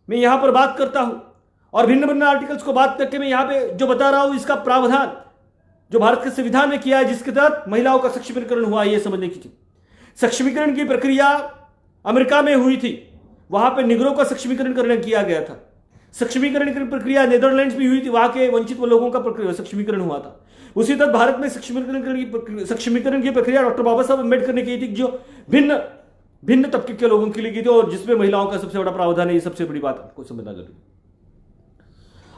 में यहां पर बात करता हूं, और भिन्न भिन्न आर्टिकल्स को बात करके मैं यहां पे जो बता रहा हूं, इसका प्रावधान जो भारत के संविधान में किया है, जिसके तहत महिलाओं का सक्षमीकरण हुआ, यह समझने की थी. सक्षमीकरण की प्रक्रिया अमेरिका में हुई थी. वहां पर निगरों का सक्षमीकरण किया गया था. सक्षमीकरण की प्रक्रिया नीदरलैंड्स में हुई थी. वहां के वंचित लोगों का सक्षमीकरण हुआ था. उसी तरह भारत में सक्षमीकरण की प्रक्रिया डॉक्टर बाबा साहब अम्बेडकर ने की थी, जो भिन्न तबके के लोगों के लिए की थी, और जिसमें महिलाओं का सबसे बड़ा प्रावधान है. ये सबसे बड़ी बात आपको समझना जरूरी.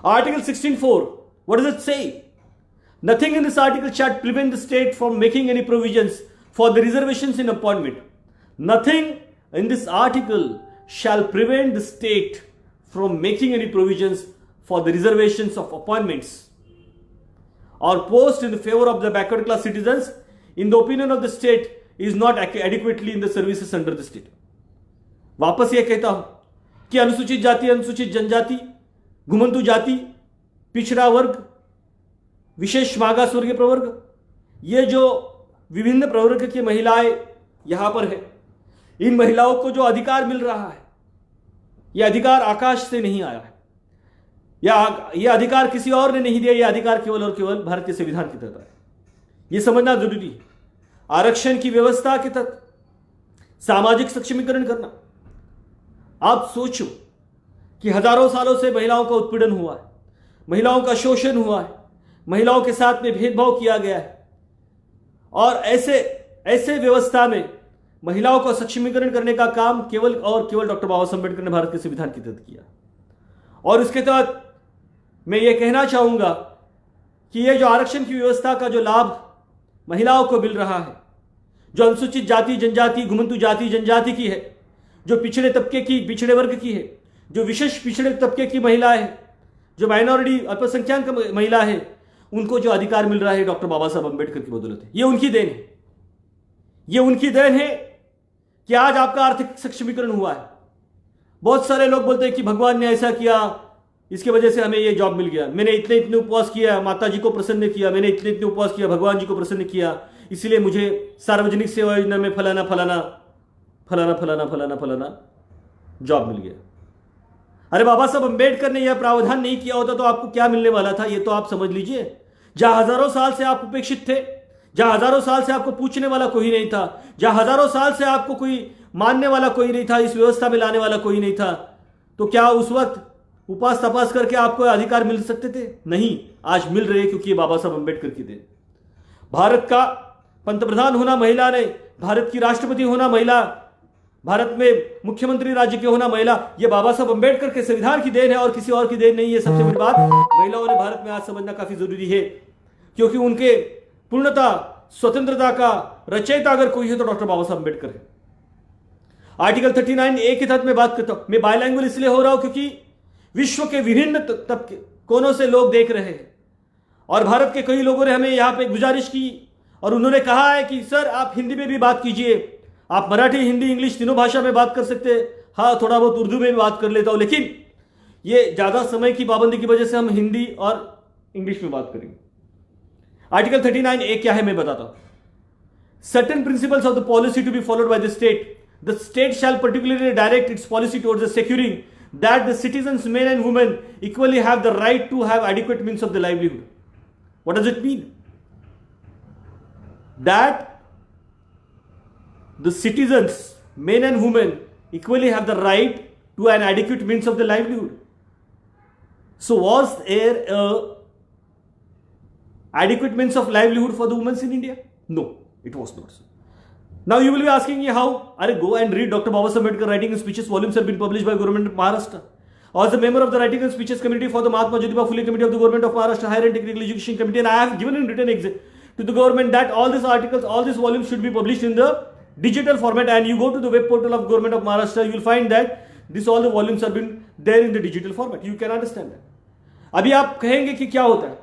Article 16(4) what does it say? Nothing in this article shall prevent the state from making any provisions for the reservations in appointment. Nothing in this article shall prevent the state from making any provisions for the reservations of appointments. or post in favor of the backward class citizens in the opinion of the state is not adequately in the services under the state. वापस यह कहता हूं कि अनुसूचित जाति, अनुसूचित जनजाति, घुमंतु जाति, पिछड़ा वर्ग, विशेष मागास वर्गीय प्रवर्ग, ये जो विभिन्न प्रवर्ग की महिलाएं यहां पर है, इन महिलाओं को जो अधिकार मिल रहा है, यह अधिकार आकाश से नहीं आया है, यह अधिकार किसी और ने नहीं दिया, यह अधिकार केवल और केवल भारत के संविधान के तहत है। यह समझना जरूरी है। आरक्षण की व्यवस्था के तहत सामाजिक सक्षमीकरण करना। आप सोचो कि हजारों सालों से महिलाओं का उत्पीड़न हुआ है, महिलाओं का शोषण हुआ है, महिलाओं के साथ में भेदभाव किया गया है, और ऐसे व्यवस्था में महिलाओं का सक्षमीकरण करने का काम केवल और केवल डॉक्टर बाबा साहब अम्बेडकर ने भारत के संविधान के तहत किया। और इसके तहत मैं ये कहना चाहूंगा कि ये जो आरक्षण की व्यवस्था का जो लाभ महिलाओं को मिल रहा है, जो अनुसूचित जाति, जनजाति, घुमंतु जाति, जनजाति की है, जो पिछड़े तबके की, पिछड़े वर्ग की है, जो विशेष पिछड़े तबके की महिला है, जो माइनॉरिटी अल्पसंख्यक महिला है, उनको जो अधिकार मिल रहा है डॉक्टर बाबा साहब अम्बेडकर की बदौलत है। ये उनकी देन है। ये उनकी देन है कि आज आपका आर्थिक सक्षमीकरण हुआ है। बहुत सारे लोग बोलते हैं कि भगवान ने ऐसा किया, इसकी वजह से हमें ये जॉब मिल गया, मैंने इतने इतने उपवास किया, माता जी को प्रसन्न किया, मैंने इतने इतने उपवास किया, भगवान जी को प्रसन्न किया, इसलिए मुझे सार्वजनिक सेवा योजना में फलाना फलाना फलाना फलाना फलाना फलाना जॉब मिल गया। अरे बाबा साहब अम्बेडकर ने यह प्रावधान नहीं किया होता तो आपको क्या मिलने वाला था, ये तो आप समझ लीजिए। जहां हजारों साल से आप उपेक्षित थे, जहां हजारों साल से आपको पूछने वाला कोई नहीं था, जहां हजारों साल से आपको कोई मानने वाला कोई नहीं था, इस व्यवस्था में लाने वाला कोई नहीं था, तो क्या उस वक्त उपास तपास करके आपको अधिकार मिल सकते थे? नहीं, आज मिल रहे क्योंकि ये बाबा साहब अम्बेडकर की देन। भारत का पंतप्रधान होना महिला ने, भारत की राष्ट्रपति होना महिला, भारत में मुख्यमंत्री राज्य के होना महिला, ये बाबा साहब अम्बेडकर के संविधान की देन है और किसी और की देन नहीं है। सबसे बड़ी बात महिलाओं ने भारत में आज समझना काफी जरूरी है, क्योंकि उनके पूर्णता स्वतंत्रता का रचयिता अगर कोई है तो डॉक्टर बाबा साहब अम्बेडकर है। आर्टिकल 39A के तहत मैं बात करता हूं। मैं बायलैंग्वेज इसलिए हो रहा हूं क्योंकि विश्व के विभिन्न तबके कोनों से लोग देख रहे हैं, और भारत के कई लोगों ने हमें यहां पे गुजारिश की और उन्होंने कहा है कि सर आप हिंदी में भी बात कीजिए, आप मराठी, हिंदी, इंग्लिश तीनों भाषा में बात कर सकते हैं। हाँ, थोड़ा बहुत उर्दू में भी बात कर लेता हूं, लेकिन ये ज्यादा समय की पाबंदी की वजह से हम हिंदी और इंग्लिश में बात करेंगे। आर्टिकल 39A क्या है मैं बताता हूं। Certain principles of the policy to be followed by the state shall particularly direct its policy towards the securing that the citizens men and women equally have the right to have adequate means of the livelihood. What does it mean? That the citizens, men and women, equally have the right to an adequate means of the livelihood. So was there a adequate means of livelihood for the women in India? No, it was not so. Now you will be asking me how? Go and read Dr. Baba Saheb Ambedkar writing and speeches volumes have been published by government of Maharashtra. I was a member of the writing and speeches committee for the Mahatma Jyotiba Phule committee of the government of Maharashtra Higher and Technical Education Committee, and I have given in written to the government that all these articles, all these volumes should be published in the digital format, and you go to the web portal of government of Maharashtra, you will find that this all the volumes have been there in the digital format. You can understand that. अभी आप कहेंगे कि क्या होता है?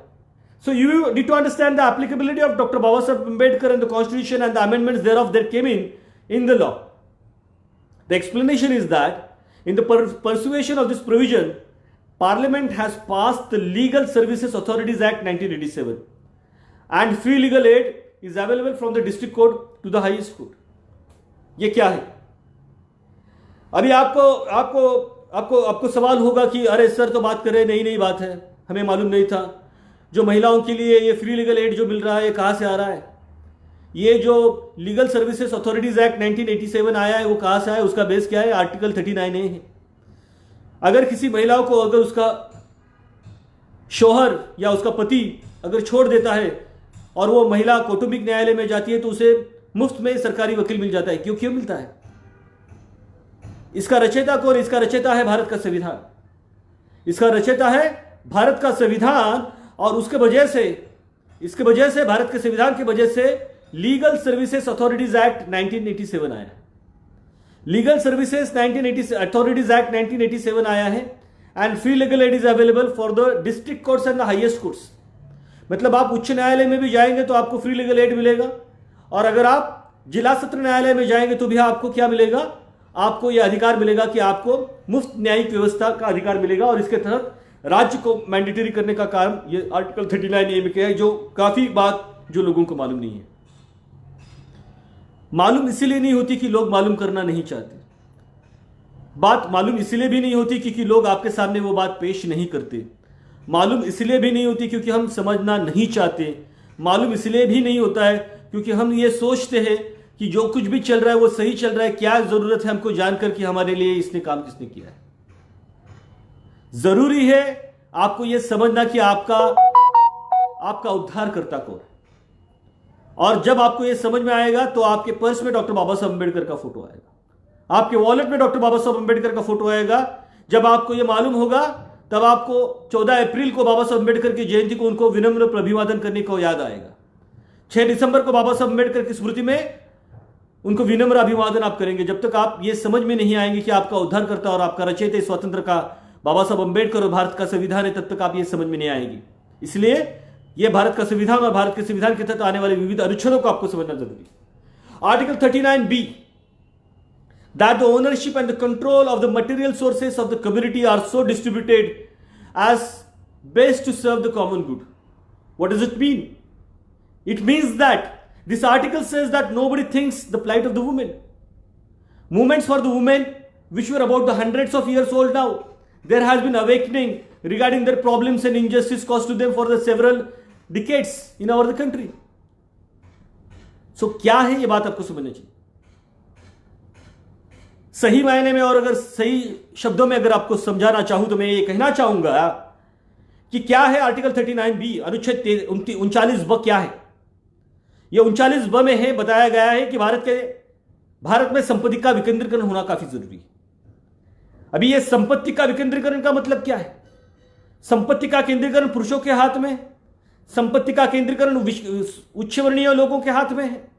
So you need to understand the applicability of Dr. Baba Saheb Ambedkar and the Constitution and the amendments thereof that came in the law. The explanation is that in the persuasion of this provision, Parliament has passed the Legal Services Authorities Act 1987, and free legal aid is available from the district court to the highest court. ये क्या है? अभी आपको सवाल होगा कि अरे sir तो बात कर रहे, नई बात है, हमें मालूम नहीं था। जो महिलाओं के लिए ये फ्री लीगल एड जो मिल रहा है, ये कहां से आ रहा है? ये जो लीगल सर्विसेज अथॉरिटीज एक्ट 1987 आया है, वो कहां से आया? उसका बेस क्या है? आर्टिकल 39A है। अगर किसी महिलाओं को, अगर उसका शौहर या उसका पति अगर छोड़ देता है और वो महिला कौटुंबिक न्यायालय में जाती है तो उसे मुफ्त में सरकारी वकील मिल जाता है। क्यों मिलता है? इसका रचयिता कौन? इसका रचयिता है भारत का संविधान। इसका रचयिता है भारत का संविधान, और इसके वजह से भारत के संविधान की वजह से लीगल सर्विसेज अथॉरिटीज एक्ट 1987 आया है। लीगल सर्विसेज अथॉरिटीज एक्ट 1987 आया है, and free legal aid is available for the district courts and the highest courts. मतलब आप उच्च न्यायालय में भी जाएंगे तो आपको फ्री लीगल एड मिलेगा, और अगर आप जिला सत्र न्यायालय में जाएंगे तो भी आपको क्या मिलेगा, आपको यह अधिकार मिलेगा कि आपको मुफ्त न्यायिक व्यवस्था का अधिकार मिलेगा। और इसके तहत राज्य को मैंडेटरी करने का काम ये आर्टिकल 39A में किया है, जो काफी बात जो लोगों को मालूम नहीं है। मालूम इसलिए नहीं होती कि लोग मालूम करना नहीं चाहते, बात मालूम इसलिए भी नहीं होती क्योंकि लोग आपके सामने वो बात पेश नहीं करते, मालूम इसलिए भी नहीं होती क्योंकि हम समझना नहीं चाहते, मालूम इसलिए भी नहीं होता है क्योंकि हम ये सोचते हैं कि जो कुछ भी चल रहा है वो सही चल रहा है, क्या जरूरत है हमको जानकर कि हमारे लिए इसने काम किसने किया है। जरूरी है आपको यह समझना कि आपका उद्धारकर्ता कौन है। और जब आपको यह समझ में आएगा तो आपके पर्स में डॉक्टर बाबा साहब अम्बेडकर का फोटो आएगा, आपके वॉलेट में डॉक्टर बाबा साहब अम्बेडकर का फोटो आएगा। जब आपको यह मालूम होगा तब आपको 14 अप्रैल को बाबा साहब अम्बेडकर की जयंती को उनको विनम्र अभिवादन करने को याद आएगा। 6 दिसंबर को बाबा साहब अम्बेडकर की स्मृति में उनको विनम्र अभिवादन आप करेंगे। जब तक आप ये समझ में नहीं आएंगे कि आपका उद्धारकर्ता और आपका रचयिता स्वतंत्र का बाबा साहब अम्बेडकर और भारत का संविधान है, तब तक आप ये समझ में नहीं आएगी। इसलिए ये भारत का संविधान और भारत के संविधान के तहत आने वाले विविध अनुच्छेदों को आपको समझना जरूरी है। Article 39B, that the ownership and the control of the material sources of the community are so distributed as best to serve the common good. What does it mean? It means that this article says that nobody thinks the plight of the women. Movements for the women, which were about the hundreds of years old now, there has been awakening regarding their problems and injustice caused to them for the several decades in our country. So क्या है ये बात आपको समझना चाहिए सही मायने में। और अगर सही शब्दों में अगर आपको समझाना चाहूं तो मैं ये कहना चाहूंगा कि क्या है आर्टिकल 39B अनुच्छेद 39 क्या है। यह 39 में है, बताया गया है कि भारत में संपत्ति का विकेंद्रीकरण होना काफी जरूरी है। अभी यह संपत्ति का विकेंद्रीकरण का मतलब क्या है? संपत्ति का केंद्रीकरण पुरुषों के हाथ में, संपत्ति का केंद्रीकरण उच्च वर्णीय लोगों के हाथ में है।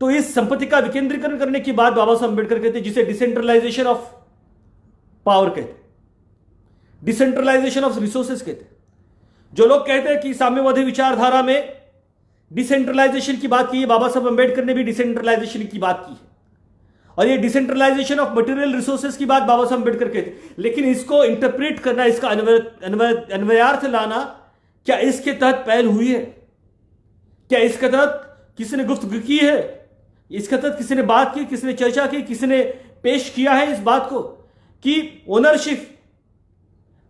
तो इस संपत्ति का विकेंद्रीकरण करने की बात बाबा साहब अम्बेडकर कहते हैं, जिसे डिसेंट्रलाइजेशन ऑफ पावर कहते हैं, डिसेंट्रलाइजेशन ऑफ रिसोर्सेस कहते हैं। जो लोग कहते हैं कि साम्यवादी विचारधारा में डिसेंट्रलाइजेशन की बात की है, बाबा साहब अम्बेडकर ने भी डिसेंट्रलाइजेशन की बात की है, और ये डिसेंट्रलाइजेशन ऑफ मटेरियल रिसोर्सेज की बात बाबा साहब अम्बेडकर कहते हैं। लेकिन इसको इंटरप्रेट करना, इसका अन्वयार्थ लाना, क्या इसके तहत पहल हुई है? क्या इसके तहत किसी ने गुफ्तगू की है? इसके तहत किसी ने बात की, किसी ने चर्चा की, किसी ने पेश किया है इस बात को कि ownership,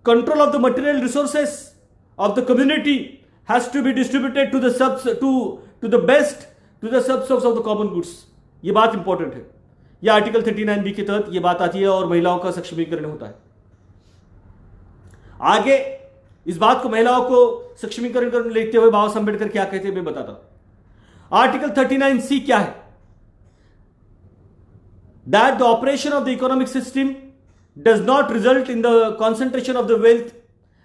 control of the material resources of the community has to be distributed to the subsets of the common goods। ये बात इंपॉर्टेंट है। ये आर्टिकल 39B के तहत ये बात आती है और महिलाओं का सक्षमीकरण होता है। आगे इस बात को, महिलाओं को सक्षमीकरण कर लेते हुए बाबा साहब अम्बेडकर क्या कहते हैं मैं बताता हूं। आर्टिकल 39C क्या है? That the operation of the economic system does not result in the concentration of the wealth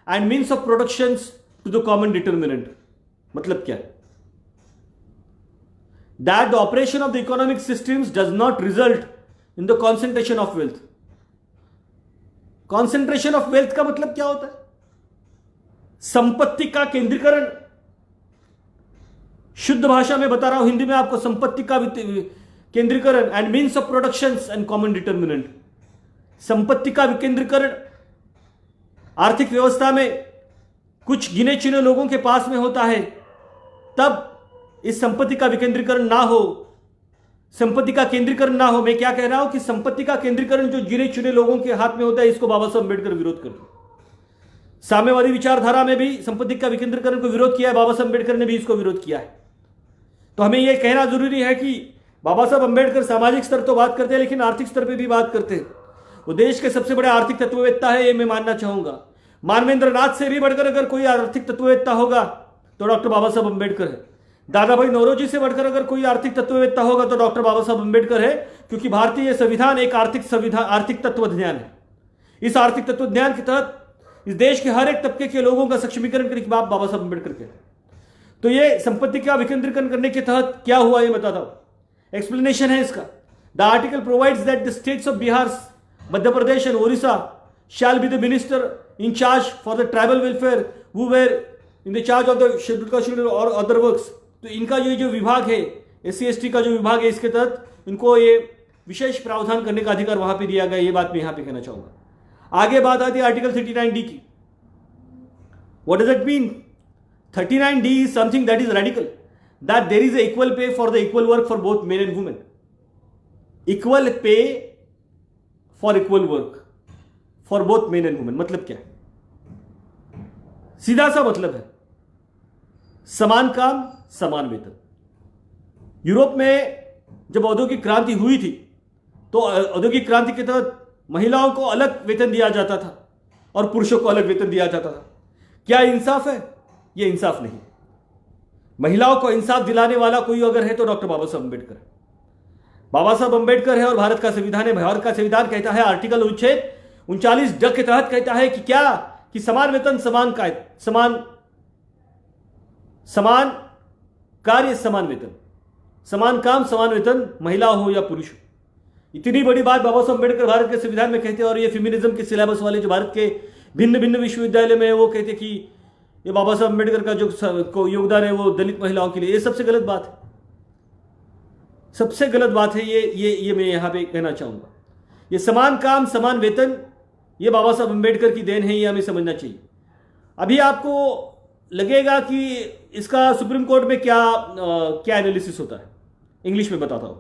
and means of productions to the common determinant। मतलब क्या है? That the operation of the economic systems does not result in the concentration of wealth। concentration of wealth का मतलब क्या होता है? संपत्ति का केंद्रीकरण। शुद्ध भाषा में बता रहा हूं, हिंदी में आपको, संपत्ति का केंद्रीकरण and means of productions and common determinant. संपत्ति का विकेंद्रीकरण आर्थिक व्यवस्था में कुछ गिने चुने लोगों के पास में होता है, तब इस संपत्ति का विकेंद्रीकरण ना हो, संपत्ति का केंद्रीकरण ना हो। मैं क्या कह रहा हूं कि संपत्ति का केंद्रीकरण जो गिने चुने लोगों के हाथ में होता है, इसको बाबा साहब अम्बेडकर विरोध करते हैं। साम्यवादी विचारधारा में भी संपत्ति का विकेंद्रीकरण को विरोध किया है, बाबा साहब अम्बेडकर ने भी इसको विरोध किया है। तो हमें यह कहना जरूरी है कि बाबा साहब अम्बेडकर सामाजिक स्तर तो बात करते हैं, लेकिन आर्थिक स्तर पर भी बात करते हैं। वो देश के सबसे बड़े आर्थिक तत्ववेत्ता है, ये मैं मानना चाहूंगा। मानवेंद्र नाथ से भी बढ़कर अगर कोई आर्थिक तत्ववेत्ता होगा तो डॉक्टर बाबा साहब अम्बेडकर है। दादा भाई नौरोजी से बढ़कर अगर कोई आर्थिक तत्ववेत्ता होगा तो डॉक्टर बाबा साहब अम्बेडकर है, क्योंकि भारतीय संविधान एक आर्थिक तत्वज्ञान है। इस आर्थिक तत्वज्ञान के तहत इस देश के हर एक तबके के लोगों का सक्षमीकरण करने की बात बाबा साहब अम्बेडकर के। तो ये संपत्ति का विकेंद्रीकरण करने के तहत क्या हुआ ये बताता हूं। एक्सप्लेनेशन है इसका। The article provides that the states of Bihar, Madhya Pradesh and Odisha shall be the minister in charge for the tribal welfare who were in the charge of the schedule cast children और अदर वर्क्स। तो इनका ये जो विभाग है, SC/ST का जो विभाग है, इसके तहत इनको ये विशेष प्रावधान करने का अधिकार वहां पे दिया गया। ये बात मैं यहां पे कहना चाहूंगा। आगे बात आती है आर्टिकल 39D की। What does it mean? 39D is something that is radical, that there is a equal pay for the equal work for both men and women. Equal pay for equal work for both men and women मतलब क्या है? सीधा सा मतलब है समान काम समान वेतन। यूरोप में जब औद्योगिक क्रांति हुई थी तो औद्योगिक क्रांति के तहत महिलाओं को अलग वेतन दिया जाता था और पुरुषों को अलग वेतन दिया जाता था। क्या इंसाफ है? यह इंसाफ नहीं। महिलाओं को इंसाफ दिलाने वाला कोई अगर है तो डॉक्टर बाबा साहब अम्बेडकर है। बाबा साहब अम्बेडकर है और भारत का संविधान है। भारत का संविधान कहता है, आर्टिकल अनुच्छेद 39D के तहत कहता है कि क्या, कि समान वेतन समान कार्य समान वेतन, समान काम समान वेतन, महिला हो या पुरुष हो। इतनी बड़ी बात बाबा साहब अम्बेडकर भारत के संविधान में कहते हैं। और ये फेमिनिज्म के सिलेबस वाले जो भारत के भिन्न भिन्न विश्वविद्यालय में वो कहते कि ये बाबा साहब अम्बेडकर का जो योगदान है वो दलित महिलाओं के लिए, ये सबसे गलत बात है। सबसे गलत बात है ये मैं यहां पे कहना चाहूंगा। ये समान काम समान वेतन, ये बाबा साहब अम्बेडकर की देन है, ये हमें समझना चाहिए। अभी आपको लगेगा कि इसका सुप्रीम कोर्ट में क्या एनालिसिस होता है, इंग्लिश में बताता हूं,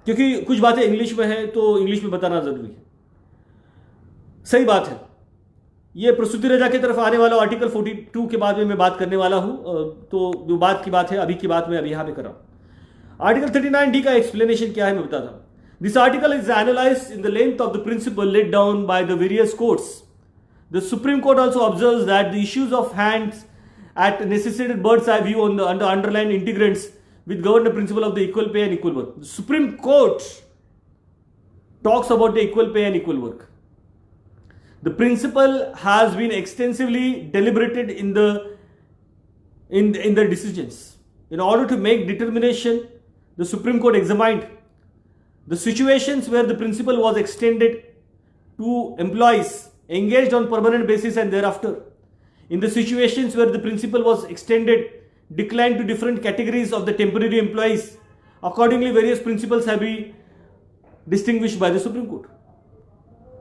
क्योंकि कुछ बातें इंग्लिश में है तो इंग्लिश में बताना जरूरी है। सही बात है। ये प्रसूति रजा की तरफ आने वाला आर्टिकल 42 के बाद में मैं बात करने वाला हूं। तो जो बात की बात है, अभी की बात मैं अभी यहां पे कर रहा हूं। आर्टिकल 39D का एक्सप्लेनेशन क्या है मैं बताता हूं। This article is analysed in the length of the principle laid down by the various courts. The supreme court also observes that the issues of hands at necessitated bird's eye view on the underlying integrants which govern the principle of the equal pay and equal work. The Supreme Court talks about the equal pay and equal work. The principle has been extensively deliberated in the decisions. In order to make determination, the Supreme Court examined the situations where the principle was extended to employees engaged on permanent basis and thereafter. In the situations where the principle was extended, declined to different categories of the temporary employees. Accordingly, various principles have been distinguished by the Supreme Court.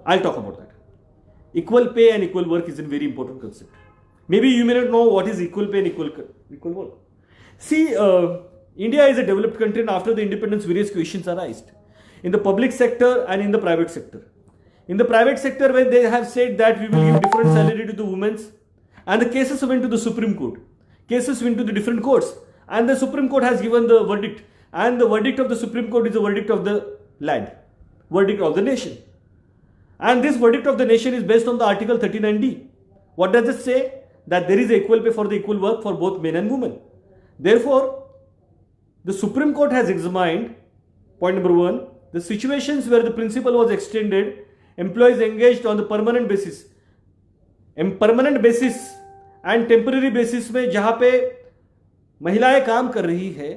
I'll talk about that. Equal pay and equal work is a very important concept. Maybe you may not know what is equal pay and equal work. See, India is a developed country, and after the independence, various questions arise in the public sector and in the private sector. In the private sector, when they have said that we will give different salary to the women, and the cases went to the Supreme Court. Cases went to the different courts, and the Supreme Court has given the verdict, and the verdict of the Supreme Court is the verdict of the land, verdict of the nation. And this verdict of the nation is based on the Article 39D. What does it say? That there is equal pay for the equal work for both men and women. Therefore, the Supreme Court has examined, point number 1, the situations where the principle was extended, employees engaged on the permanent basis and temporary basis में जहां पे महिलाएं काम कर रही है,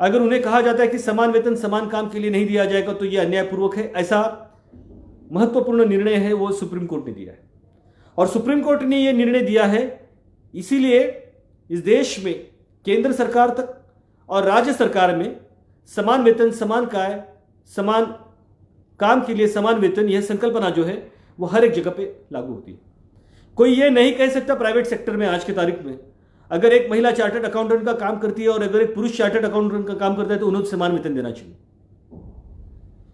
अगर उन्हें कहा जाता है कि समान वेतन समान काम के लिए नहीं दिया जाएगा तो यह अन्यायपूर्वक है। ऐसा महत्वपूर्ण निर्णय है वो सुप्रीम कोर्ट ने दिया है। और सुप्रीम कोर्ट ने यह निर्णय दिया है, इसीलिए इस देश में केंद्र सरकार तक और राज्य सरकार में समान वेतन समान काम के लिए समान वेतन, यह संकल्पना जो है वो हर एक जगह पे लागू होती है। कोई ये नहीं कह सकता प्राइवेट सेक्टर में आज की तारीख में अगर एक महिला चार्टर्ड अकाउंटेंट का काम करती है और अगर एक पुरुष चार्टर्ड अकाउंटेंट का काम करता है तो उन्हें समान वेतन देना चाहिए।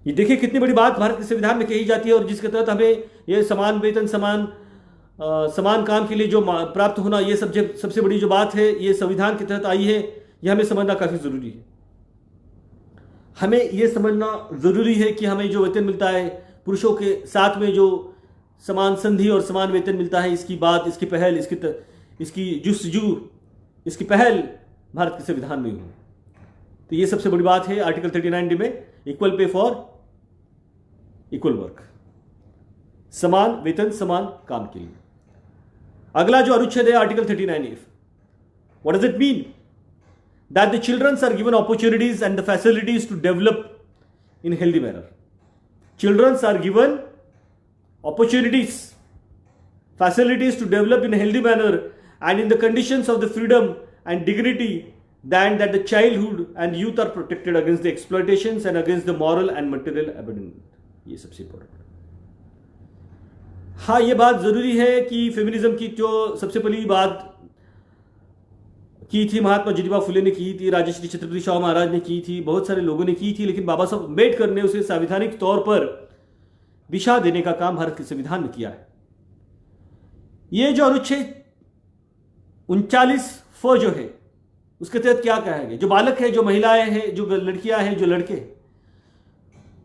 ये देखिए कितनी बड़ी बात भारत के संविधान में कही जाती है, और जिसके तहत हमें ये समान वेतन समान काम के लिए जो प्राप्त होना, ये सबसे बड़ी जो बात है ये संविधान के तहत आई है। यह हमें समझना काफी जरूरी है। हमें यह समझना जरूरी है कि हमें जो वेतन मिलता है पुरुषों के साथ में जो समान संधि और समान वेतन मिलता है, इसकी बात, इसकी पहल, इसकी पहल भारत के संविधान में हुई। तो ये सबसे बड़ी बात है आर्टिकल 39D में, equal pay for equal work, समान वेतन समान काम के लिए। अगला जो अनुच्छेद है article 39F, what does it mean? That the childrens are given opportunities and the facilities to develop in healthy manner. Childrens are given opportunities, facilities to develop in a healthy manner and in the conditions of the freedom and dignity, than that the childhood and youth are protected against the exploitations and against the moral and material abandonment. ये सबसे important. हाँ, ये बात जरूरी है कि feminism की जो सबसे पहली बात की थी महात्मा ज्योतिबा फुले ने की थी, राजश्री छत्रपति शाहू महाराज ने की थी, बहुत सारे लोगों ने की थी, लेकिन बाबा साहब अम्बेडकर ने उसे संवैधानिक तौर पर दिशा देने का काम भारत के संविधान में किया है। ये जो अनुच्छेद 39 जो है उसके तहत क्या कहा गया, जो बालक है, जो महिलाएं हैं, जो लड़कियां हैं, जो लड़के,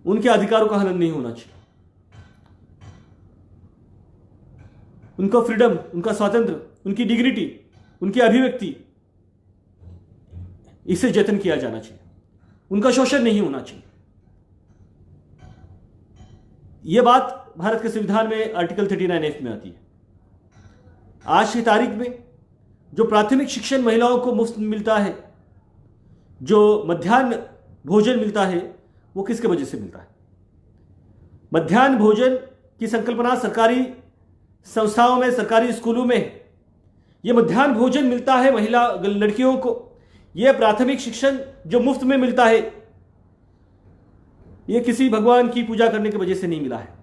उनके अधिकारों का हनन नहीं होना चाहिए। उनका फ्रीडम, उनका स्वातंत्र, उनकी डिग्निटी, उनकी अभिव्यक्ति, इसे जतन किया जाना चाहिए। उनका शोषण नहीं होना चाहिए। यह बात भारत के संविधान में आर्टिकल 39F में आती है। आज की तारीख में जो प्राथमिक शिक्षण महिलाओं को मुफ्त मिलता है, जो मध्याह्न भोजन मिलता है, वो किसके वजह से मिलता है? मध्याह्न भोजन की संकल्पना सरकारी संस्थाओं में, सरकारी स्कूलों में यह मध्याह्न भोजन मिलता है महिला लड़कियों को। यह प्राथमिक शिक्षण जो मुफ्त में मिलता है, यह किसी भगवान की पूजा करने की वजह से नहीं मिला है,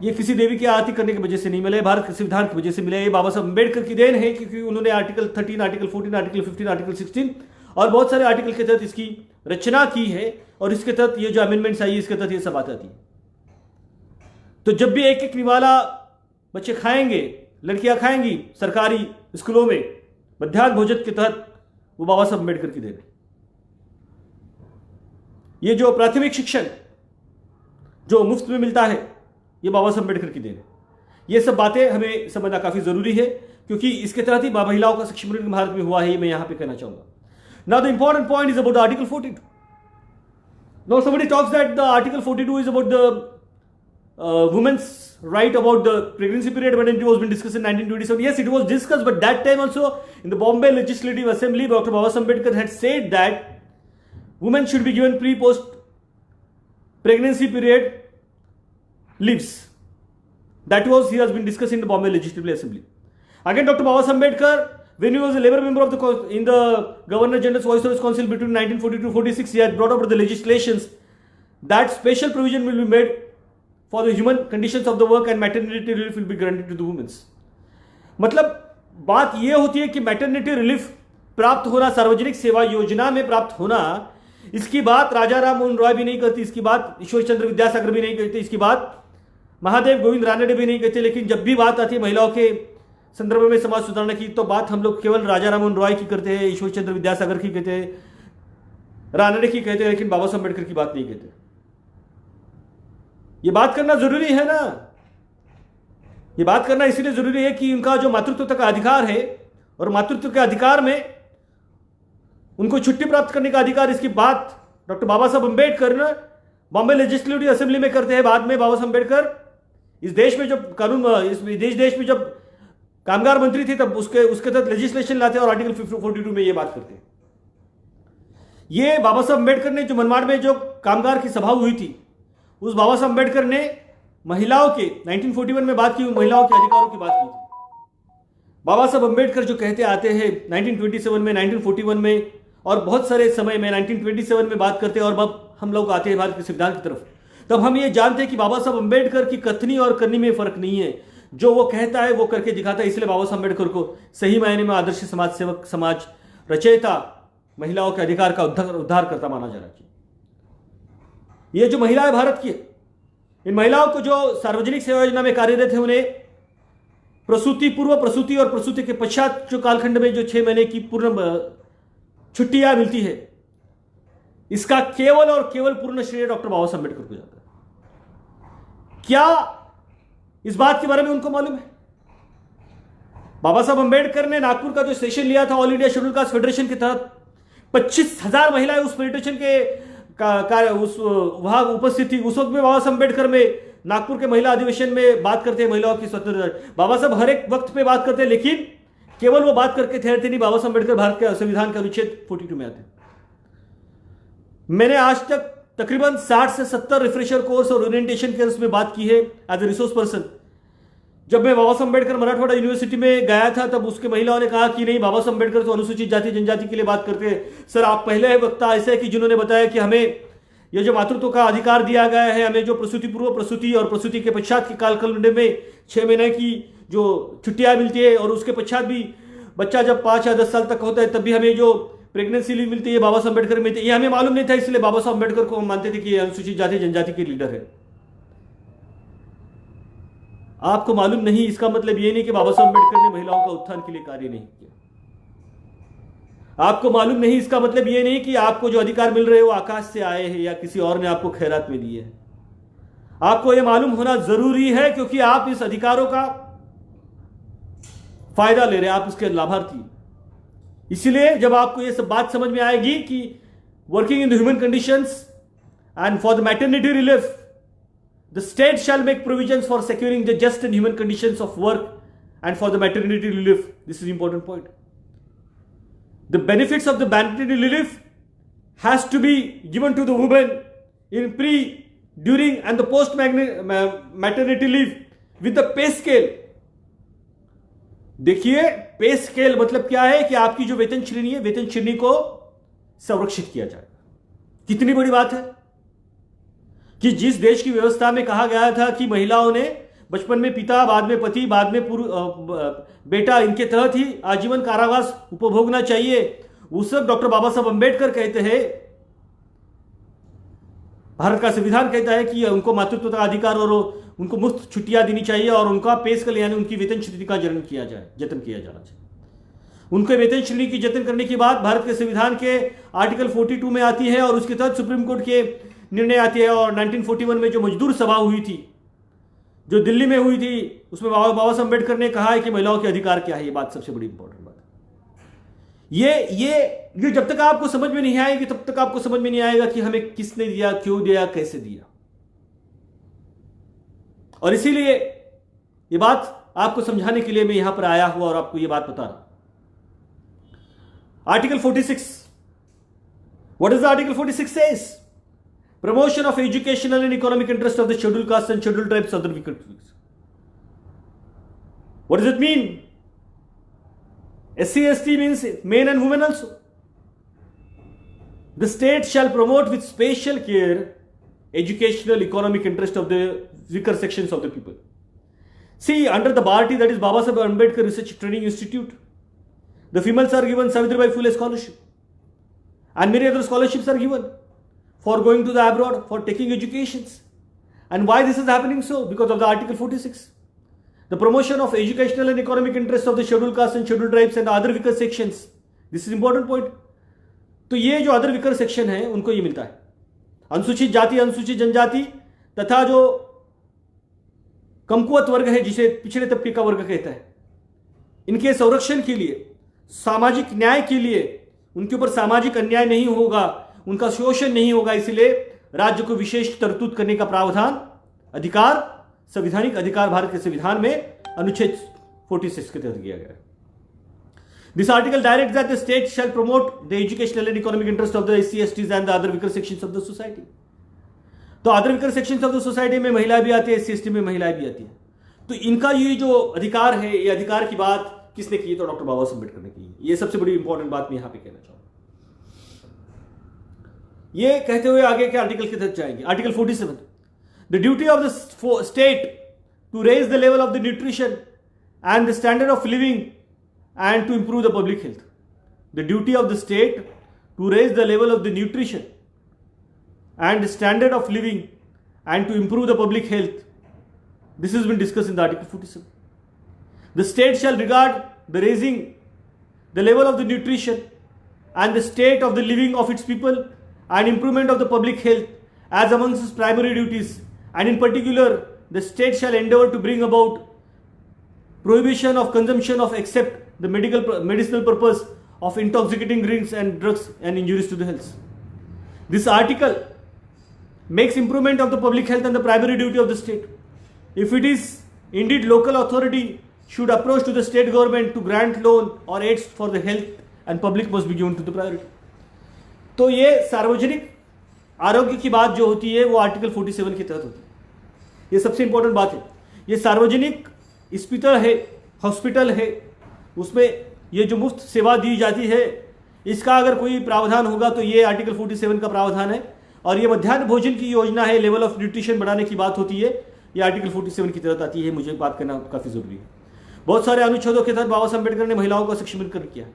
यह किसी देवी की आरती करने की वजह से नहीं मिला है, भारत के संविधान की वजह से मिला है। ये बाबा साहब अम्बेडकर की देन है, क्योंकि उन्होंने आर्टिकल 13, आर्टिकल 14, आर्टिकल 15, आर्टिकल 16 और बहुत सारे आर्टिकल के तहत इसकी रचना की है, और इसके तहत ये जो अमेंडमेंट्स आई, इसके तहत ये सब बात आती है। तो जब भी एक एक निवाला बच्चे खाएंगे, लड़कियां खाएंगी सरकारी स्कूलों में मध्याह्न भोजन के तहत, वो बाबा साहब अम्बेडकर की देन है। ये जो प्राथमिक शिक्षण जो मुफ्त में मिलता है, ये बाबा साहब अम्बेडकर की देन है। ये सब बातें हमें समझना काफी जरूरी है, क्योंकि इसके तहत ही महिलाओं का सशक्तिकरण भारत में हुआ है। ये मैं यहां पे कहना चाहूंगा। Now the important point is about the article 42. Now somebody talks that the article 42 is about the women's right about the pregnancy period when it was been discussed in 1927. Yes, it was discussed, but that time also in the Bombay Legislative Assembly, Dr. Baba Saheb Ambedkar had said that women should be given pre-post pregnancy period leaves. That was, he has been discussed in the Bombay Legislative Assembly. Again, Dr. Baba Saheb Ambedkar, when he was a labor member of in the Governor General's Voice of Council between 1942-46, he had brought up the legislations that special provision will be made for the human conditions of the work and maternity relief will be granted to the women. मतलब बात यह होती है कि maternity relief प्राप्त होना, सार्वजनिक सेवा योजना में प्राप्त होना, इसकी बात राजा राम मोहन रॉय भी नहीं करती, इसकी बात ईश्वर चंद्र विद्यासागर भी नहीं करते, इसकी बात महादेव गोविंद रानडे भी नहीं कहते। लेकिन जब भी बात आती है महिलाओं के संदर्भ में समाज सुधारना की, तो बात हम लोग केवल राजा राम मोहन रॉय की करते हैं, ईश्वर चंद्र विद्यासागर की कहते हैं, रानडे की कहते हैं, लेकिन बाबा साहब अम्बेडकर की बात नहीं कहते। ये बात करना जरूरी है ना। ये बात करना इसलिए जरूरी है कि उनका जो मातृत्व का अधिकार है, और मातृत्व के अधिकार में उनको छुट्टी प्राप्त करने का अधिकार, इसकी बात डॉक्टर बाबा साहब अम्बेडकर ने बॉम्बे लेजिस्लेटिव असेंबली में करते हैं। बाद में बाबा साहब अम्बेडकर इस देश में जब कानून, इस देश में जब कामगार मंत्री थे, तब उसके तहत लेजिस्लेशन लाते हैं और आर्टिकल 42 में ये बात करते हैं। ये बाबा साहब अम्बेडकर ने जो मनमाड़ में जो कामगार की सभा हुई थी, उस बाबा साहब अम्बेडकर ने महिलाओं के 1941 में बात की, महिलाओं के अधिकारों की बात की थी। बाबा साहब अम्बेडकर जो कहते आते हैं 1927 में, 1941 में और बहुत सारे समय में 1927 में बात करते हैं, और अब हम लोग आते हैं भारत के संविधान की तरफ, तब हम ये जानते हैं कि बाबा साहब अम्बेडकर की कथनी और करनी में फर्क नहीं है। जो वो कहता है वो करके दिखाता है। इसलिए बाबा साहब अम्बेडकर को सही मायने में आदर्श समाज सेवक, समाज रचयिता, महिलाओं के अधिकार का उद्धार करता माना जा रहा है। ये जो महिलाएं भारत की, इन महिलाओं को जो सार्वजनिक सेवा योजना में कार्यरत है, उन्हें प्रसूति, पूर्व प्रसूति और प्रसूति के पश्चात जो कालखंड में जो 6 महीने की पूर्ण छुट्टियां मिलती है, इसका केवल और केवल पूर्ण श्रेय डॉक्टर बाबा साहब अम्बेडकर को जाता है। क्या इस बात के बारे में उनको मालूम है? बाबा साहब अम्बेडकर ने नागपुर का जो सेशन लिया था all India schedule caste federation के तहत, 25,000 महिलाएं उस फेडरेशन के वहां उपस्थित थी। उस वक्त में बाबा साहब अम्बेडकर में नागपुर के महिला अधिवेशन में बात करते हैं महिलाओं की स्वतंत्रता। बाबा साहब हर एक वक्त पे बात करते हैं, लेकिन केवल वो बात करके ठहरते नहीं। बाबा साहब अम्बेडकर भारत के संविधान के अनुच्छेद 42 में आते। मैंने आज तक तकरीबन 60 से 70 रिफ्रेशर कोर्स और ओरिएंटेशन कोर्स में बात की है एज ए रिसोर्स पर्सन। जब मैं बाबा साहब अम्बेडकर मराठवाड़ा यूनिवर्सिटी में गया था तब उसके महिलाओं ने कहा कि नहीं, बाबा साहब अम्बेडकर तो अनुसूचित जाति जनजाति के लिए बात करते हैं। सर, आप पहले वक्ता ऐसे कि जिन्होंने बताया कि हमें ये जो मातृत्व का अधिकार दिया गया है, हमें जो प्रसूति पूर्व, प्रसूति और प्रसूति के पश्चात के कालखंड में 6 महीने की जो छुट्टियां मिलती है और उसके पश्चात भी बच्चा जब 5 या 10 साल तक होता है तब भी हमें जो प्रेगनेंसी लीव मिलती है बाबा साहब अम्बेडकर मिलती है, ये हमें मालूम नहीं था। इसलिए बाबा साहब अम्बेडकर को हम मानते थे कि ये अनुसूचित जाति जनजाति के लीडर है। आपको मालूम नहीं, इसका मतलब ये नहीं कि बाबा साहब अम्बेडकर ने महिलाओं का उत्थान के लिए कार्य नहीं किया। आपको मालूम नहीं, इसका मतलब ये नहीं कि आपको जो अधिकार मिल रहे हैं वो आकाश से आए हैं या किसी और ने आपको खैरात में दिए हैं। आपको यह मालूम होना जरूरी है क्योंकि आप इस अधिकारों का फायदा ले रहे हैं, आप इसके लाभार्थी। इसलिए जब आपको यह सब बात समझ में आएगी कि working in the human conditions and for the maternity relief the state shall make provisions for securing the just and human conditions of work and for the maternity relief. This is an important point. The benefits of the maternity relief has to be given to the women in pre, during and the post maternity leave with the pay scale. देखिए, पे scale मतलब क्या है कि आपकी जो वेतन श्रेणी है, वेतन श्रेणी को संरक्षित किया जाए। कितनी बड़ी बात है कि जिस देश की व्यवस्था में कहा गया था कि महिलाओं ने बचपन में पिता, बाद में पति, बाद में बेटा, इनके तहत ही आजीवन कारावास उपभोगना चाहिए, उस सब डॉक्टर बाबा साहब अम्बेडकर कहते हैं, भारत का संविधान कहता है कि उनको मातृत्व का अधिकार और उनको मुफ्त छुट्टियां देनी चाहिए और उनका पे स्केल यानी उनकी वेतन श्रेणी का जतन किया जाना चाहिए। उनके वेतन श्रेणी की जतन करने की बात भारत के संविधान के आर्टिकल 42 में आती है और उसके तहत सुप्रीम कोर्ट के निर्णय आती है। और 1941 में जो मजदूर सभा हुई थी, जो दिल्ली में हुई थी, उसमें बाबा साहब अम्बेडकर ने कहा है कि महिलाओं के अधिकार क्या है। ये बात सबसे बड़ी इंपॉर्टेंट बात है। ये जब तक आपको समझ में नहीं आएगी तब तक आपको समझ में नहीं आएगा कि हमें किसने दिया, क्यों दिया, कैसे दिया। और इसीलिए ये बात आपको समझाने के लिए मैं यहां पर आया हुआ और आपको ये बात बता रहा। Article 46, what is the article 46 says? Promotion of educational and economic interest of the scheduled castes and scheduled tribes, other weaker groups. What does it mean? SC, ST means men and women also. The state shall promote with special care educational, economic interest of the weaker sections of the people. See, under the BARTI, that is Baba Saheb Ambedkar Research Training Institute, the females are given Savitribai Phule scholarship and many other scholarships are given for going to the abroad, for taking educations. And why this is happening so? Because of the Article 46. The promotion of educational and economic interests of the scheduled castes and scheduled tribes and other weaker sections. This is important point. तो ये जो other weaker section है उनको ये मिलता है। अनुसूचित जाति, अनुसूचित जनजाति तथा जो कमकुवत वर्ग है जिसे पिछड़े तबके का वर्ग कहता है, इनके संरक्षण के लिए, सामाजिक न्याय के लिए, उनके ऊपर सामाजिक अन्याय नहीं होगा, उनका शोषण नहीं होगा, इसलिए राज्य को विशेष तरतूद करने का प्रावधान, अधिकार, संवैधानिक अधिकार भारत के संविधान में अनुच्छेद 46 के तहत किया गया है। This article directs that the state shall promote the educational and economic interest of the SC, STs and the other weaker sections of the society. तो other weaker sections of the society में महिलाएं भी आती है, SC, ST में महिलाएं भी आती है। तो इनका ये जो अधिकार है, ये अधिकार की बात किसने की? तो डॉक्टर बाबा साहब अम्बेडकर ने की। ये सबसे बड़ी इंपॉर्टेंट बात मैं यहां पे कहना चाहूंगा। ये कहते हुए आगे के आर्टिकल के तहत जाएंगे। Article 47, the duty of the state to raise the level of the nutrition and the standard of living and to improve the public health. The duty of the state to raise the level of the nutrition and the standard of living and to improve the public health. This has been discussed in the Article 47. The state shall regard the raising the level of the nutrition and the state of the living of its people and improvement of the public health as amongst its primary duties, and in particular the state shall endeavor to bring about prohibition of consumption of except the medicinal purpose of intoxicating drinks and drugs and injuries to the health. This article makes improvement of the public health and the primary duty of the state. If it is indeed local authority should approach to the state government to grant loan or aids for the health and public must be given to the priority. तो ये सार्वजनिक आरोग्य की बात जो होती है वो आर्टिकल 47 के तहत होती है। ये सबसे इंपॉर्टेंट बात है। ये सार्वजनिक इस्पीतल है, हॉस्पिटल है, उसमें ये जो मुफ्त सेवा दी जाती है, इसका अगर कोई प्रावधान होगा तो ये आर्टिकल 47 का प्रावधान है। और ये मध्याह्न भोजन की योजना है, लेवल ऑफ न्यूट्रिशन बढ़ाने की बात होती है, ये आर्टिकल 47 की तहत आती है। मुझे बात करना काफ़ी ज़रूरी है। बहुत सारे अनुच्छेदों के तहत बाबा साहब अम्बेडकर ने महिलाओं का सक्षमीकरण किया,